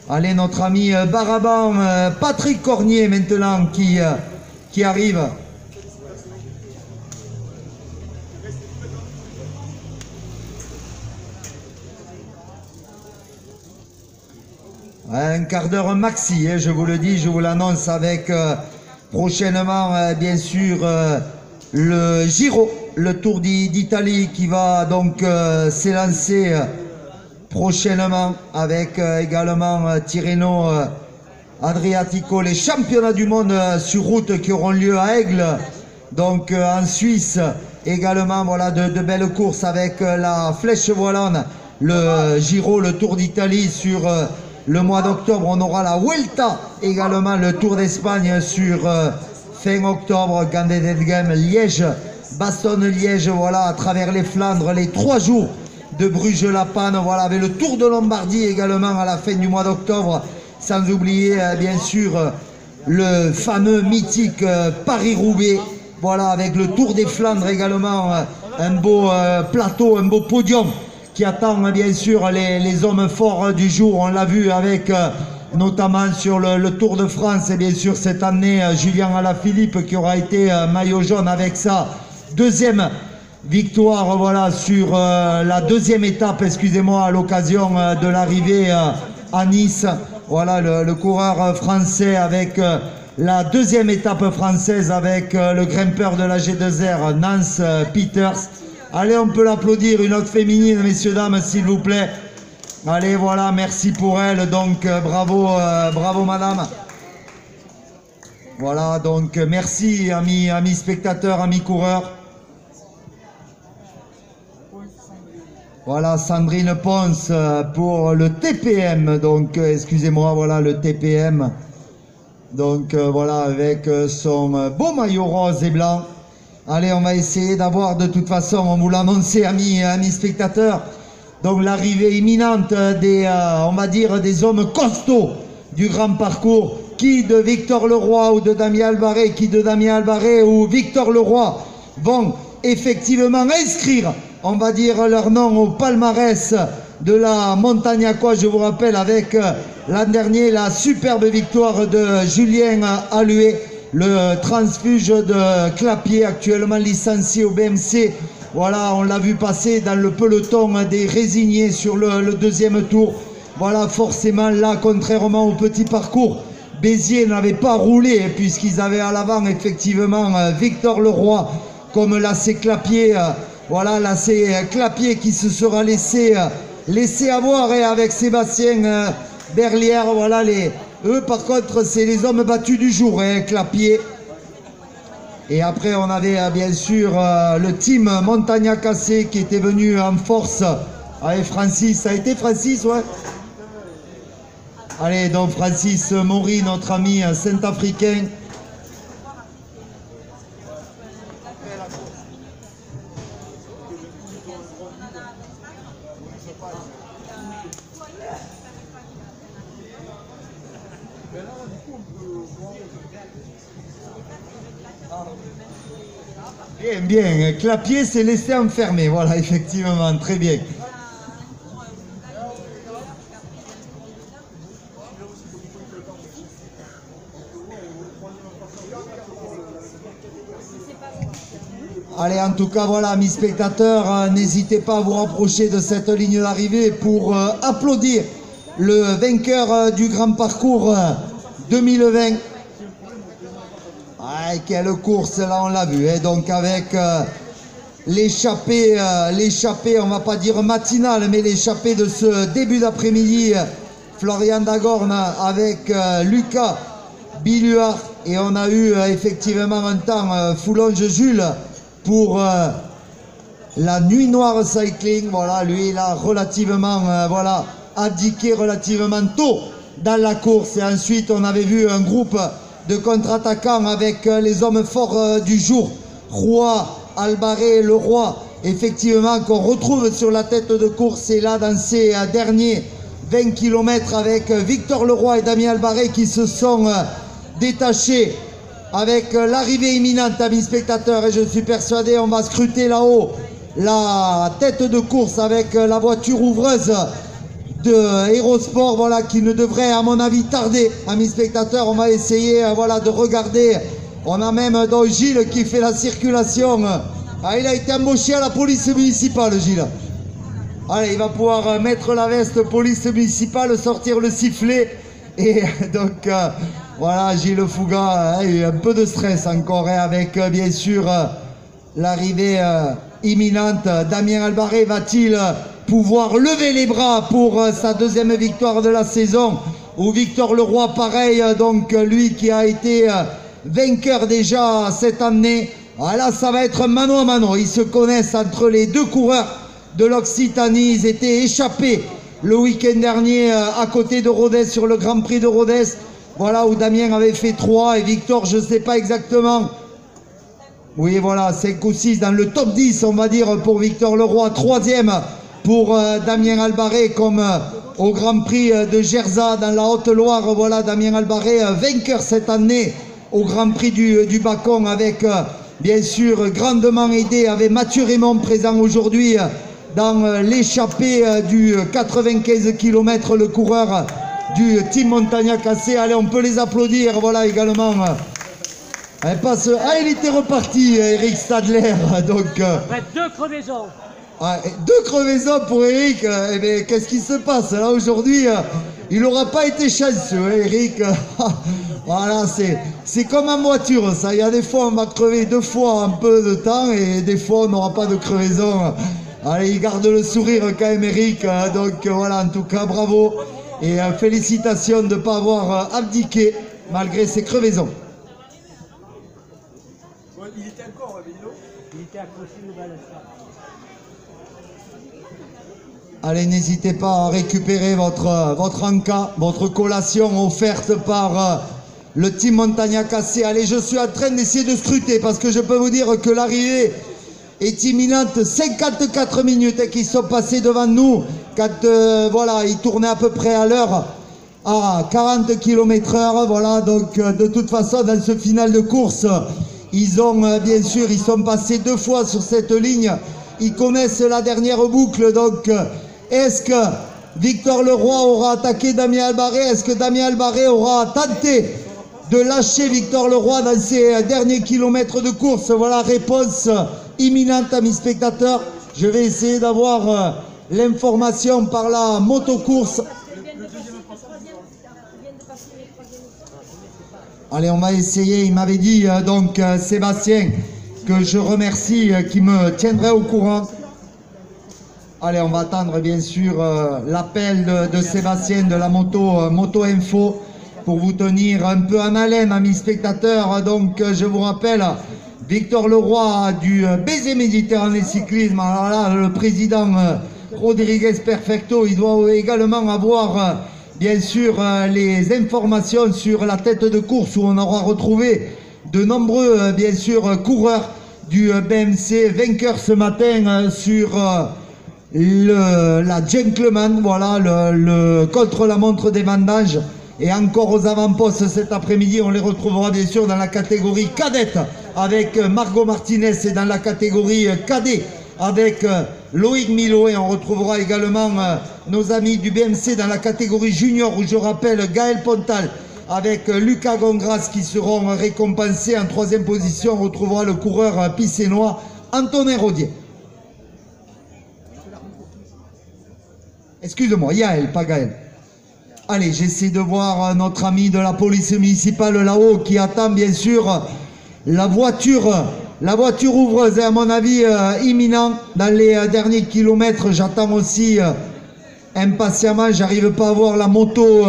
Allez, notre ami Baraban, Patrick Cornier maintenant qui arrive. Un quart d'heure maxi, hein, je vous le dis, je vous l'annonce, avec prochainement, bien sûr, le Giro, le Tour d'Italie qui va donc s'élancer prochainement avec également Tirreno Adriatico, les championnats du monde sur route qui auront lieu à Aigle, donc en Suisse également. Voilà, de belles courses avec la Flèche Wallonne, le Giro, le Tour d'Italie sur le mois d'octobre. On aura la Vuelta également, le Tour d'Espagne sur fin octobre, Gandédelgem, Liège, Bastogne-Liège, voilà, à travers les Flandres, les 3 jours de Bruges-la-Panne, voilà, avec le Tour de Lombardie également à la fin du mois d'octobre, sans oublier bien sûr le fameux mythique Paris-Roubaix, voilà, avec le Tour des Flandres également, un beau plateau, un beau podium qui attend bien sûr les hommes forts du jour. On l'a vu avec notamment sur le Tour de France, et bien sûr cette année Julien Alaphilippe qui aura été maillot jaune avec sa deuxième victoire, voilà, sur la deuxième étape, excusez-moi, à l'occasion de l'arrivée à Nice. Voilà, le coureur français avec la deuxième étape française avec le grimpeur de la G2R, Nance Peters. Allez, on peut l'applaudir, une autre féminine, messieurs, dames, s'il vous plaît. Allez, voilà, merci pour elle, donc bravo, bravo madame. Voilà, donc merci amis spectateurs, amis coureurs. Voilà, Sandrine Ponce pour le TPM, donc excusez-moi, voilà le TPM. Donc voilà, avec son beau maillot rose et blanc. Allez, on va essayer d'avoir, de toute façon, on vous l'a annoncé, amis spectateurs, donc l'arrivée imminente des, on va dire, des hommes costauds du grand parcours. Qui de Victor Leroy ou de Damien Albaré, qui de Damien Albaré ou Victor Leroy vont effectivement inscrire, on va dire, leur nom au palmarès de la Montagnacois. Je vous rappelle, avec l'an dernier la superbe victoire de Julien Allué, le transfuge de Clapier, actuellement licencié au BMC. Voilà, on l'a vu passer dans le peloton des résignés sur le deuxième tour. Voilà, forcément là, contrairement au petit parcours, Béziers n'avait pas roulé, puisqu'ils avaient à l'avant effectivement Victor Leroy, comme l'AC Clapier. Voilà, l'AC Clapier qui se sera laissé avoir, et avec Sébastien Berlière. Voilà, eux par contre c'est les hommes battus du jour, hein, Clapier. Et après on avait bien sûr le team Montagnac AC qui était venu en force avec Francis. Ça a été Francis, ouais. Allez, donc Francis Maury, notre ami Saint-Africain. Bien, bien. Clapier, c'est laisser enfermer. Voilà, effectivement, très bien. Allez, en tout cas, voilà, mes spectateurs, n'hésitez pas à vous rapprocher de cette ligne d'arrivée pour applaudir le vainqueur du grand parcours 2020. Ah, quelle course, là, on l'a vu. Donc, avec l'échappée, on va pas dire matinale, mais l'échappée de ce début d'après-midi, Florian Dagorn avec Lucas Biluard. Et on a eu effectivement un temps Foulonge-Jules pour la Nuit Noire Cycling. Voilà, lui, il a relativement voilà, abdiqué relativement tôt dans la course. Et ensuite, on avait vu un groupe de contre-attaquants avec les hommes forts du jour, Roy, Albaré, Leroy, effectivement, qu'on retrouve sur la tête de course. Et là, dans ces derniers 20 km, avec Victor Leroy et Damien Albaré qui se sont détachés avec l'arrivée imminente, amis spectateurs. Et je suis persuadé, on va scruter là-haut la tête de course avec la voiture ouvreuse de Hérosport, voilà, qui ne devrait à mon avis tarder, amis spectateurs. On va essayer voilà, de regarder. On a même donc Gilles qui fait la circulation. Ah, il a été embauché à la police municipale, Gilles. Allez, il va pouvoir mettre la veste police municipale, sortir le sifflet. Et donc voilà, Gilles Fouga a eu un peu de stress encore, hein, avec bien sûr l'arrivée imminente. Damien Albaré va-t-il pouvoir lever les bras pour sa deuxième victoire de la saison? Ou Victor Leroy, pareil, donc lui qui a été vainqueur déjà cette année. Voilà, ça va être mano à mano. Ils se connaissent entre les deux coureurs de l'Occitanie. Ils étaient échappés le week-end dernier à côté de Rodez sur le Grand Prix de Rodez. Voilà, où Damien avait fait 3 et Victor, je ne sais pas exactement. Oui, voilà, 5 ou 6 dans le top 10, on va dire, pour Victor Leroy. 3e pour Damien Albaré, comme au Grand Prix de Gerza dans la Haute-Loire. Voilà, Damien Albaré, vainqueur cette année au Grand Prix du Bacon, avec, bien sûr, grandement aidé, avec Mathieu Raymond présent aujourd'hui dans l'échappée du 95 km, le coureur du Team Montagnac AC. Allez, on peut les applaudir. Voilà également. Elle passe. Ah, il était reparti, Eric Stadler. Donc, Après 2 crevaisons. 2 crevaisons pour Eric. Eh bien, qu'est-ce qui se passe là aujourd'hui? Il n'aura pas été chanceux, hein, Eric. Voilà, c'est comme en voiture, ça. Il y a des fois, on va crever 2 fois un peu de temps et des fois, on n'aura pas de crevaison. Allez, il garde le sourire quand même, Eric. Donc, voilà, en tout cas, bravo. Et félicitations de ne pas avoir abdiqué malgré ses crevaisons. Il était encore, Vélo. Il était accroché au balançoire. Allez, n'hésitez pas à récupérer votre encas, votre collation offerte par le Team Montagnac AC. Allez, je suis en train d'essayer de scruter parce que je peux vous dire que l'arrivée est imminente. 54 minutes qui sont passées devant nous quand voilà, ils tournaient à peu près à l'heure à 40 km/h. Voilà, donc de toute façon, dans ce final de course, ils ont bien sûr, ils sont passés 2 fois sur cette ligne. Ils connaissent la dernière boucle. Donc, est-ce que Victor Leroy aura attaqué Damien Albaré? Est-ce que Damien Albaré aura tenté de lâcher Victor Leroy dans ces derniers kilomètres de course? Voilà, réponse imminente, amis spectateurs. Je vais essayer d'avoir l'information par la motocourse. Allez, on va essayer. Il m'avait dit donc Sébastien, que je remercie, qui me tiendrait au courant. Allez, on va attendre bien sûr l'appel de Sébastien de la Moto Info pour vous tenir un peu en haleine, amis spectateurs. Donc, je vous rappelle, Victor Leroy du Baiser Méditerranée Cyclisme. Alors là, le président Rodriguez Perfecto, il doit également avoir bien sûr les informations sur la tête de course où on aura retrouvé de nombreux, bien sûr, coureurs du BMC vainqueurs ce matin sur la Gentleman, voilà, le contre-la-montre des vendanges. Et encore aux avant-postes cet après-midi, on les retrouvera bien sûr dans la catégorie cadette avec Margot Martinez, et dans la catégorie cadet avec Loïc Milo, et on retrouvera également nos amis du BMC dans la catégorie junior où je rappelle Gaël Pontal avec Lucas Gongras qui seront récompensés. En troisième position, on retrouvera le coureur pissénois Antonin Rodier. Excuse-moi, Yael, pas Gaël. Allez, j'essaie de voir notre ami de la police municipale là-haut qui attend bien sûr la voiture ouvreuse, est à mon avis imminent dans les derniers kilomètres. J'attends aussi impatiemment, j'arrive pas à voir la moto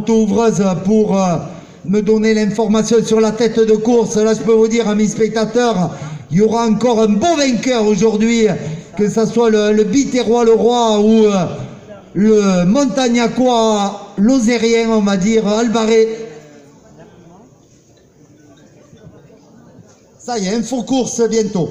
ouvreuse pour me donner l'information sur la tête de course. Là, je peux vous dire, amis spectateurs, il y aura encore un beau vainqueur aujourd'hui, que ce soit le Biterrois le Roi ou le Montagnacois Lozérien, on va dire, Albaré. Ça y est, info course bientôt.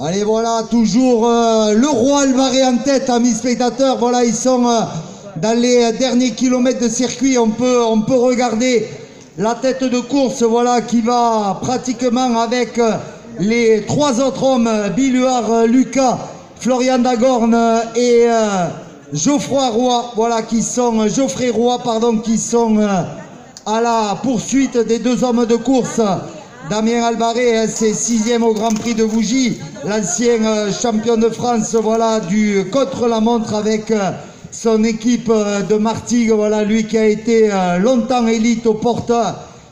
Allez, voilà, toujours le Roi Albaré en tête, amis spectateurs. Voilà, ils sont dans les derniers kilomètres de circuit. On peut regarder la tête de course, voilà, qui va pratiquement avec les trois autres hommes, Biluard, Lucas, Florian Dagorne et Geoffrey Roy, voilà, qui sont à la poursuite des deux hommes de course. Damien Albaré, c'est 6e au Grand Prix de Vougy, l'ancien champion de France, voilà, du contre-la-montre avec son équipe de Martigues, voilà, lui qui a été longtemps élite aux portes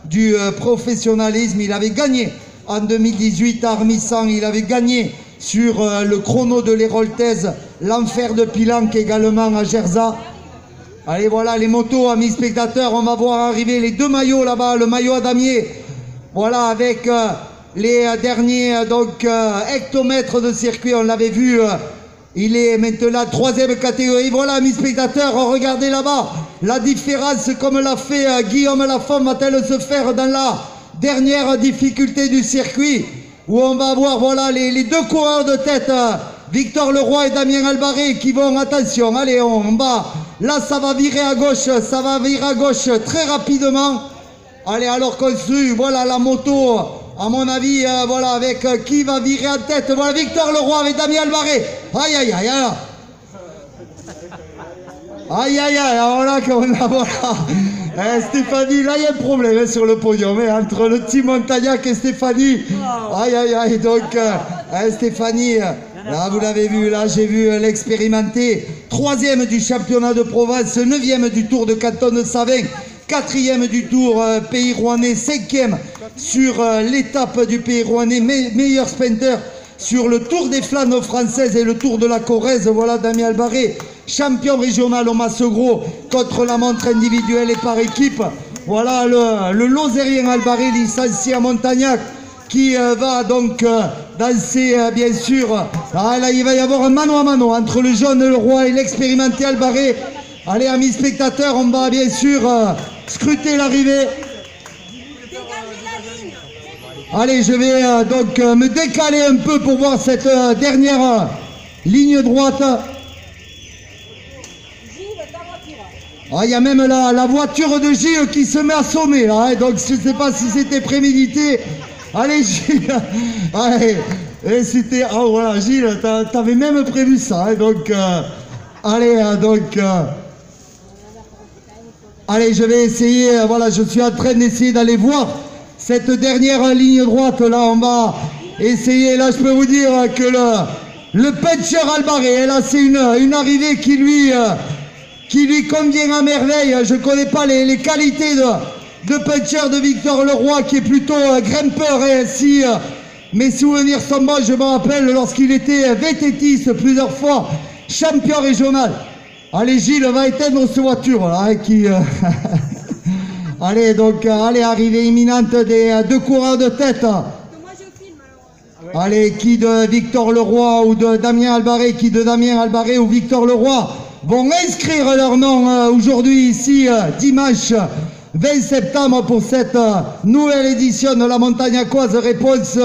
du professionnalisme. Il avait gagné en 2018 à Armissant, il avait gagné sur le chrono de l'Héroltaise, l'enfer de Pilanque également à Gerza. Allez, voilà les motos, amis spectateurs, on va voir arriver les deux maillots là-bas, le maillot à damier. Voilà, avec les derniers hectomètres de circuit, on l'avait vu, il est maintenant 3e catégorie. Voilà, amis spectateurs, regardez là-bas, la différence comme l'a fait Guillaume Lafont, va-t-elle se faire dans la dernière difficulté du circuit, où on va avoir, voilà, les deux coureurs de tête, Victor Leroy et Damien Albaré, qui vont, attention, allez, on va, là ça va virer à gauche très rapidement. Allez, alors construit, voilà la moto, à mon avis, voilà, avec qui va virer en tête. Voilà Victor Leroy avec Damien Albaré. Aïe, aïe, aïe, alors. Aïe, aïe, aïe, alors là, on a, voilà. Stéphanie, là, il y a un problème sur le podium, entre le team Montagnac et Stéphanie. Aïe, aïe, aïe, donc, Stéphanie, là, vous l'avez vu, là, j'ai vu l'expérimenter. 3e du championnat de Provence, 9e du Tour de Canton de Savin. 4e du Tour Pays Rouennais, 5e sur l'étape du Pays Rouennais, meilleur sprinter sur le Tour des Flandres françaises et le Tour de la Corrèze. Voilà Damien Albaré, champion régional au Massegros contre la montre individuelle et par équipe. Voilà le Lozérien Albaré, licencié à Montagnac, qui va donc danser bien sûr. Ah, là, il va y avoir un mano à mano entre le jeune Leroy et l'expérimenté Albaré. Allez, amis spectateurs, on va bien sûr scruter l'arrivée. Allez, je vais donc me décaler un peu pour voir cette dernière ligne droite. Ah, il y a même la voiture de Gilles qui se met à sonner là, hein, donc je ne sais pas si c'était prémédité. Allez, Gilles. Allez, et c'était... Oh voilà, Gilles, t'avais même prévu ça, hein, donc... allez, donc... allez, je vais essayer, voilà, je suis en train d'essayer d'aller voir cette dernière ligne droite, là, on va essayer, là, je peux vous dire que le puncher Albaré, là, c'est une arrivée qui lui convient à merveille. Je ne connais pas les qualités de puncher de Victor Leroy, qui est plutôt grimpeur, et si mes souvenirs sont bons, je me rappelle lorsqu'il était vététiste plusieurs fois, champion régional. Allez, Gilles va éteindre cette voiture là, qui... Allez, donc, allez, arrivée imminente des deux coureurs de tête. Moi je filme alors. Allez, qui de Victor Leroy ou de Damien Albaré, qui de Damien Albaré ou Victor Leroy vont inscrire leur nom aujourd'hui ici, dimanche 20 septembre pour cette nouvelle édition de la Montagnacoise. Réponse,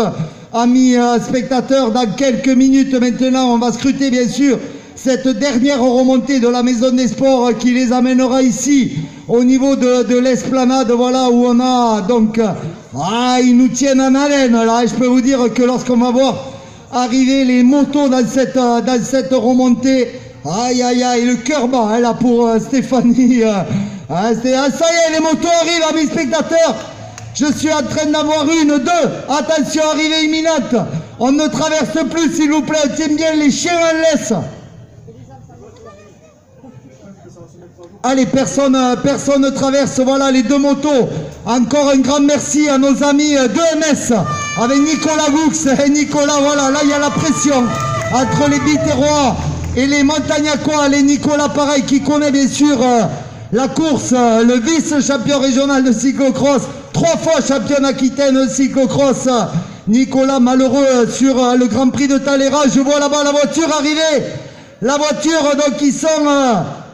amis spectateurs, dans quelques minutes maintenant, on va scruter bien sûr cette dernière remontée de la Maison des Sports qui les amènera ici au niveau de l'esplanade, voilà où on a donc ils nous tiennent en haleine là, et je peux vous dire que lorsqu'on va voir arriver les motos dans cette remontée, aïe aïe aïe, le cœur bat là pour Stéphanie. Ça y est, les motos arrivent, amis spectateurs. Je suis en train d'avoir une, deux. Attention, arrivée imminente. On ne traverse plus, s'il vous plaît. Tiens bien les chiens en laisse. Allez, personne ne traverse. Voilà les deux motos. Encore un grand merci à nos amis de MS avec Nicolas Goux. Et Nicolas, voilà, là il y a la pression entre les Biterrois et les Montagnacois. Les Nicolas, pareil, qui connaît bien sûr la course, le vice-champion régional de cyclocross, 3 fois champion d'Aquitaine de cyclocross. Nicolas, malheureux sur le Grand Prix de Talera. Je vois là-bas la voiture arriver. La voiture, donc, ils sont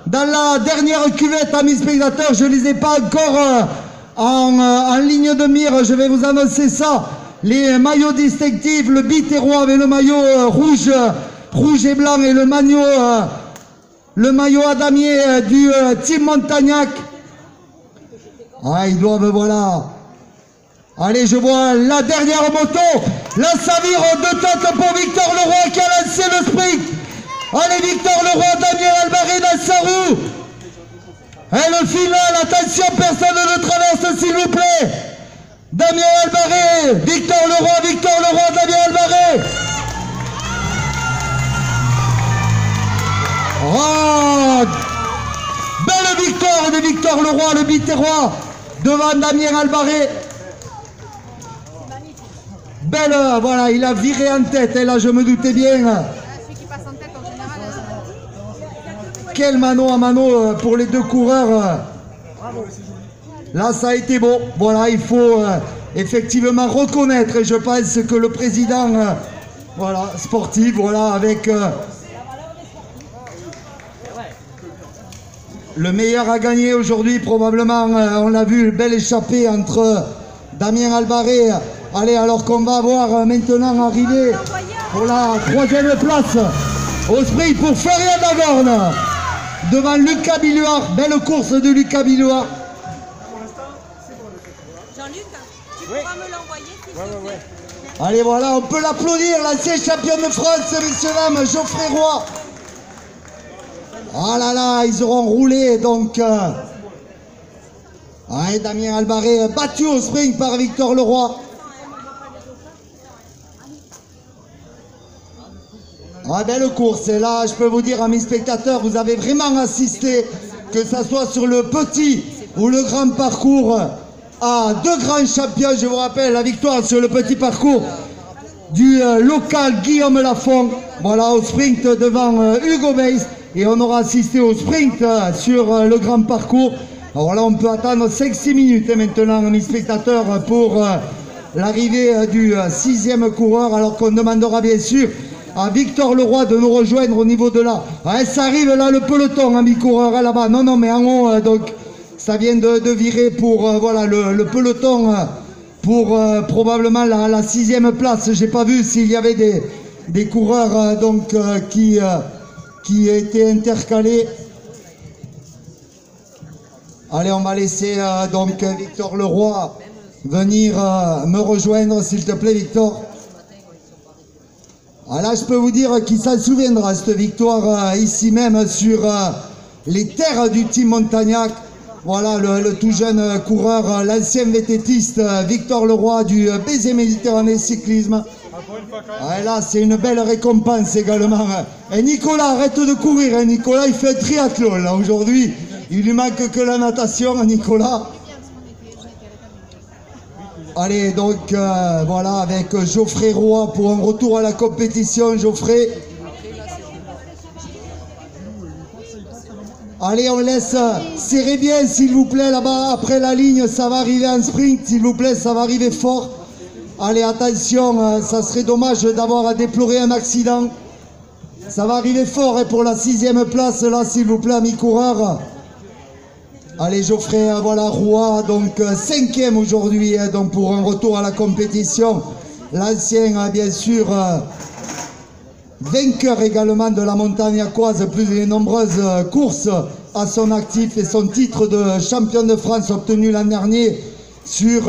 dans la dernière cuvette, amis spectateurs. Je ne les ai pas encore en ligne de mire. Je vais vous annoncer ça. Les maillots distinctifs, le Biterrois avec le maillot rouge et blanc et le maillot à damier du Team Montagnac. Ils doivent, voilà. Allez, je vois la dernière moto. La Savire de tête pour Victor Leroy qui a lancé le sprint. Allez, Victor Leroy, Damien Albaré dans sa roue. Et le final, attention, personne ne traverse, s'il vous plaît. Damien Albaré, Victor Leroy, Damien Albaré. Oh, belle victoire de Victor Leroy, le Biterrois, devant Damien Albaré. Belle, voilà, il a viré en tête, et là je me doutais bien. Celui qui passe en tête en général. Quel mano à mano pour les deux coureurs. Là ça a été beau. Voilà, il faut effectivement reconnaître, et je pense que le président voilà, sportif, voilà, avec le meilleur à gagner aujourd'hui, probablement, on l'a vu, belle échappée entre Damien Albaré. Allez, alors qu'on va voir maintenant arriver pour la 3e place au sprint pour Florian Dagorne devant Lucas Billuard. Belle course de Lucas Billuard. Jean-Luc, tu pourras me l'envoyer s'il te plaît. Allez, voilà, on peut l'applaudir, l'ancien champion de France, messieurs, dames, Geoffrey Roy. Ah là là, ils auront roulé, donc... Damien Albaré battu au sprint par Victor Leroy. Belle course, et là, je peux vous dire, amis spectateurs, vous avez vraiment assisté, que ça soit sur le petit ou le grand parcours, à deux grands champions. Je vous rappelle la victoire sur le petit parcours du local Guillaume Lafont, voilà, au sprint devant Hugo Weiss, et on aura assisté au sprint sur le grand parcours. Alors là, on peut attendre 5-6 minutes maintenant, amis spectateurs, pour l'arrivée du 6e coureur, alors qu'on demandera bien sûr à Victor Leroy de nous rejoindre au niveau de là. Ça arrive là, le peloton, amis coureurs, là-bas. Non, mais en haut, donc ça vient de virer pour voilà, le peloton pour probablement la 6e place. J'ai pas vu s'il y avait des coureurs donc qui étaient intercalés. Allez, on va laisser donc Victor Leroy venir me rejoindre, s'il te plaît, Victor. Là, je peux vous dire qu'il s'en souviendra, cette victoire ici même sur les terres du Team Montagnac. Voilà, le tout jeune coureur, l'ancien vététiste Victor Leroy du BZ Méditerranée Cyclisme. Là, c'est une belle récompense également. Et Nicolas, arrête de courir, hein, Nicolas, il fait un triathlon là aujourd'hui. Il lui manque que la natation, Nicolas. Allez, donc voilà, avec Geoffrey Roy pour un retour à la compétition. Geoffrey. Allez, on laisse serrer bien, s'il vous plaît, là-bas, après la ligne, ça va arriver en sprint, s'il vous plaît, ça va arriver fort. Allez, attention, ça serait dommage d'avoir à déplorer un accident. Ça va arriver fort et pour la 6e place, là, s'il vous plaît, amis coureurs. Allez, Geoffrey, voilà, Roy, donc 5e aujourd'hui, donc pour un retour à la compétition. L'ancien, bien sûr, vainqueur également de la montagne aquoise, plus de nombreuses courses à son actif et son titre de champion de France obtenu l'an dernier sur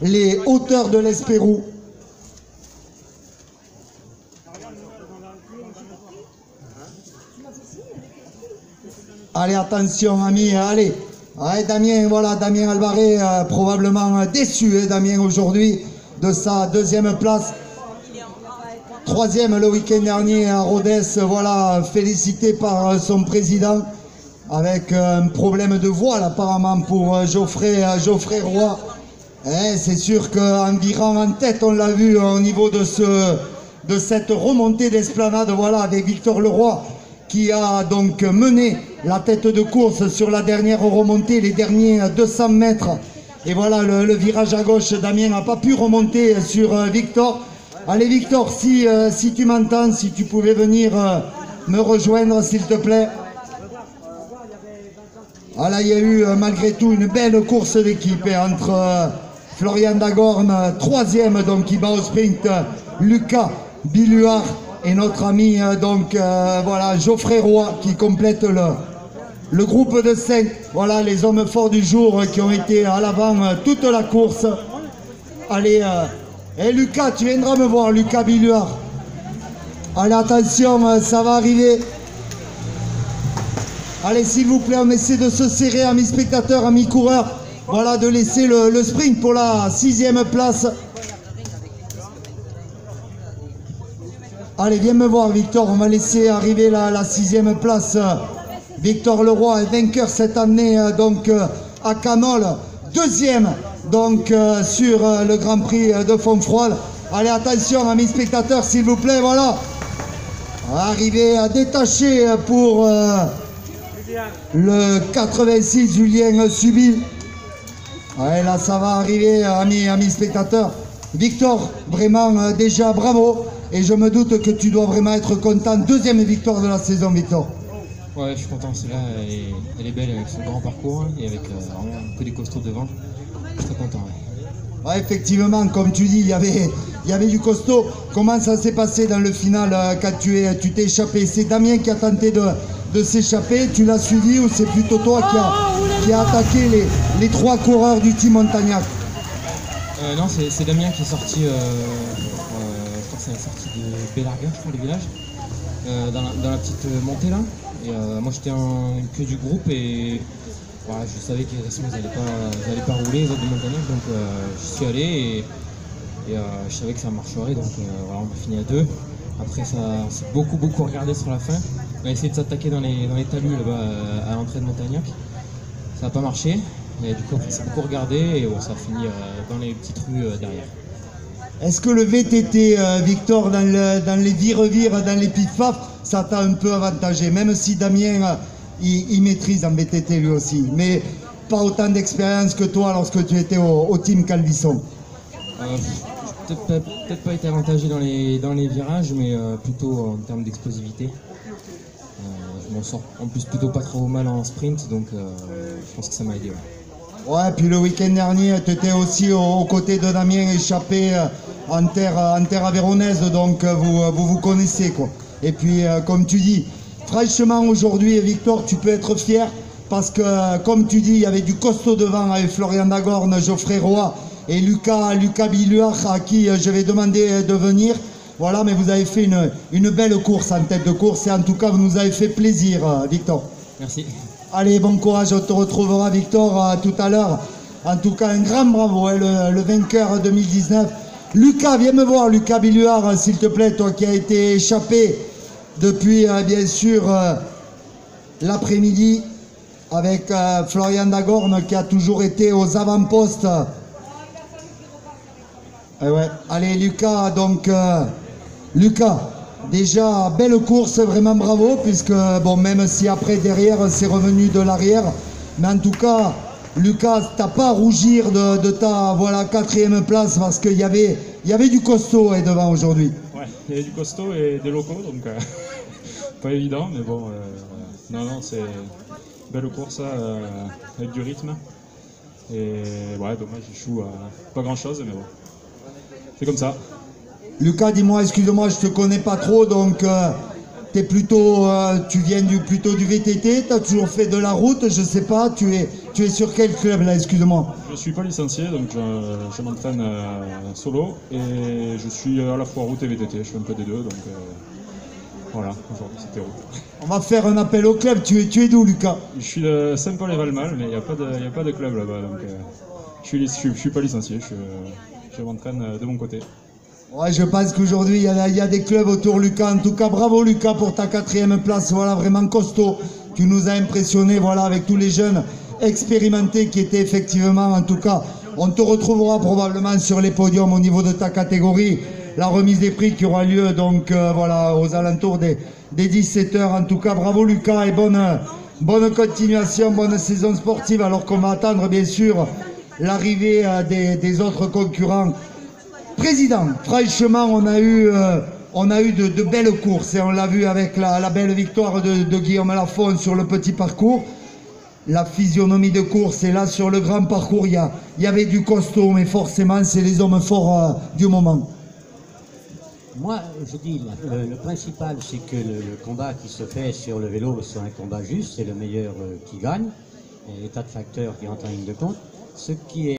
les hauteurs de l'Espérou. Allez, attention, amis, allez. Allez, Damien, voilà, Damien Alvarez, probablement déçu, Damien, aujourd'hui, de sa 2e place. 3e le week-end dernier à Rodez, voilà, félicité par son président, avec un problème de voile apparemment pour Geoffrey Roy. C'est sûr qu'en virant en tête, on l'a vu au niveau de cette remontée d'esplanade, voilà, avec Victor Leroy, qui a donc mené la tête de course sur la dernière remontée, les derniers 200 mètres. Et voilà, le virage à gauche, Damien n'a pas pu remonter sur Victor. Allez Victor, si tu m'entends, si tu pouvais venir me rejoindre s'il te plaît. Voilà, il y a eu malgré tout une belle course d'équipe entre Florian Dagorn, 3e, donc qui bat au sprint, Lucas Biluard et notre ami voilà, Geoffrey Roy qui complète le groupe de 5. Voilà les hommes forts du jour qui ont été à l'avant toute la course. Allez, et Lucas, tu viendras me voir, Lucas Biluard. Allez, attention, ça va arriver. Allez, s'il vous plaît, on essaie de se serrer, amis spectateurs, amis coureurs. Voilà, de laisser le sprint pour la 6e place. Allez, viens me voir, Victor. On va laisser arriver la 6e place. Victor Leroy est vainqueur cette année, donc à Canol. 2e. Donc sur le Grand Prix de Fontfroide. Allez, attention, amis spectateurs, s'il vous plaît, voilà. Arrivé à détacher pour le 86, Julien Subil. Ouais, là, ça va arriver, amis spectateurs. Victor, vraiment, déjà, bravo. Et je me doute que tu dois vraiment être content. 2e victoire de la saison, Victor. Ouais, je suis content. Celle-là, elle est belle avec son grand parcours et avec vraiment que des costauds devant. Je suis très content. Ouais, effectivement, comme tu dis, il y avait du costaud. Comment ça s'est passé dans le final quand tu t'es échappé? C'est Damien qui a tenté de s'échapper. Tu l'as suivi ou c'est plutôt toi qui a attaqué les 3 coureurs du team Montagnac? Non, c'est Damien qui est sorti, je crois que c'est la sortie de Bellarga, je crois, le village, dans la petite montée là. Et moi j'étais en queue du groupe et voilà, je savais que les Erasmus n'allaient pas rouler, les autres de Montagnac, donc je suis allé et je savais que ça marcherait, donc voilà, on a fini à 2. Après ça, on s'est beaucoup regardé sur la fin. On a essayé de s'attaquer dans les talus là-bas à l'entrée de Montagnac. Ça n'a pas marché. Et du coup, on s'est beaucoup regardé et bon, ça a fini dans les petites rues derrière. Est-ce que le VTT, Victor, dans les vire-vire, dans les pif-paf, ça t'a un peu avantagé? Même si Damien, il maîtrise en VTT lui aussi, mais pas autant d'expérience que toi lorsque tu étais au team Calvisson. Peut-être pas été avantagé dans les virages, mais plutôt en termes d'explosivité. Je m'en sors en plus plutôt pas trop mal en sprint, donc je pense que ça m'a aidé. Ouais, puis le week-end dernier, tu étais aussi aux côtés de Damien, échappé en terre aveyronnaise, donc vous connaissez, quoi. Et puis, comme tu dis, franchement, aujourd'hui, Victor, tu peux être fier, parce que, comme tu dis, il y avait du costaud devant avec Florian Dagorn, Geoffrey Roy et Lucas Biluard, à qui je vais demander de venir. Voilà, mais vous avez fait une belle course en tête de course, et en tout cas, vous nous avez fait plaisir, Victor. Merci. Allez, bon courage, on te retrouvera, Victor, tout à l'heure. En tout cas, un grand bravo, hein, le vainqueur 2019. Lucas, viens me voir, Lucas Biluard, s'il te plaît, toi qui as été échappé depuis, bien sûr, l'après-midi, avec Florian Dagorn, qui a toujours été aux avant-postes. Ouais. Allez, Lucas, donc, Lucas, Déjà, belle course, vraiment bravo, puisque, bon, même si après, derrière, c'est revenu de l'arrière, mais en tout cas, Lucas, t'as pas à rougir de ta, voilà, 4e place, parce qu'il y avait du costaud devant aujourd'hui. Ouais, il y avait du costaud et des locaux, donc pas évident, mais bon, non, c'est une belle course avec du rythme. Et ouais, dommage, il joue pas grand chose, mais bon, c'est comme ça. Lucas, dis-moi, excuse-moi, je te connais pas trop, donc t'es plutôt, tu viens plutôt du VTT, t'as toujours fait de la route, je sais pas, tu es sur quel club là, excuse-moi? Je suis pas licencié, donc je m'entraîne solo et je suis à la fois route et VTT, je fais un peu des deux, donc voilà, aujourd'hui c'était route. On va faire un appel au club, tu es d'où Lucas? Je suis de Saint-Paul-et-Valmal, mais il n'y a pas de club là-bas, donc je suis pas licencié, je m'entraîne de mon côté. Ouais, je pense qu'aujourd'hui, il y a des clubs autour, Lucas. En tout cas, bravo, Lucas, pour ta 4e place. Voilà, vraiment costaud. Tu nous as impressionnés, voilà, avec tous les jeunes expérimentés qui étaient effectivement, en tout cas, on te retrouvera probablement sur les podiums au niveau de ta catégorie. La remise des prix qui aura lieu, donc, voilà, aux alentours des 17h. En tout cas, bravo, Lucas, et bonne continuation, bonne saison sportive, alors qu'on va attendre, bien sûr, l'arrivée des autres concurrents. Président, franchement, on a eu de belles courses et on l'a vu avec la belle victoire de Guillaume Lafont sur le petit parcours. La physionomie de course, et là sur le grand parcours, il y avait du costaud, mais forcément, c'est les hommes forts du moment. Moi, je dis, le principal, c'est que le combat qui se fait sur le vélo, c'est un combat juste, c'est le meilleur qui gagne. Il y a des tas de facteurs qui entrent en ligne de compte. Ce qui est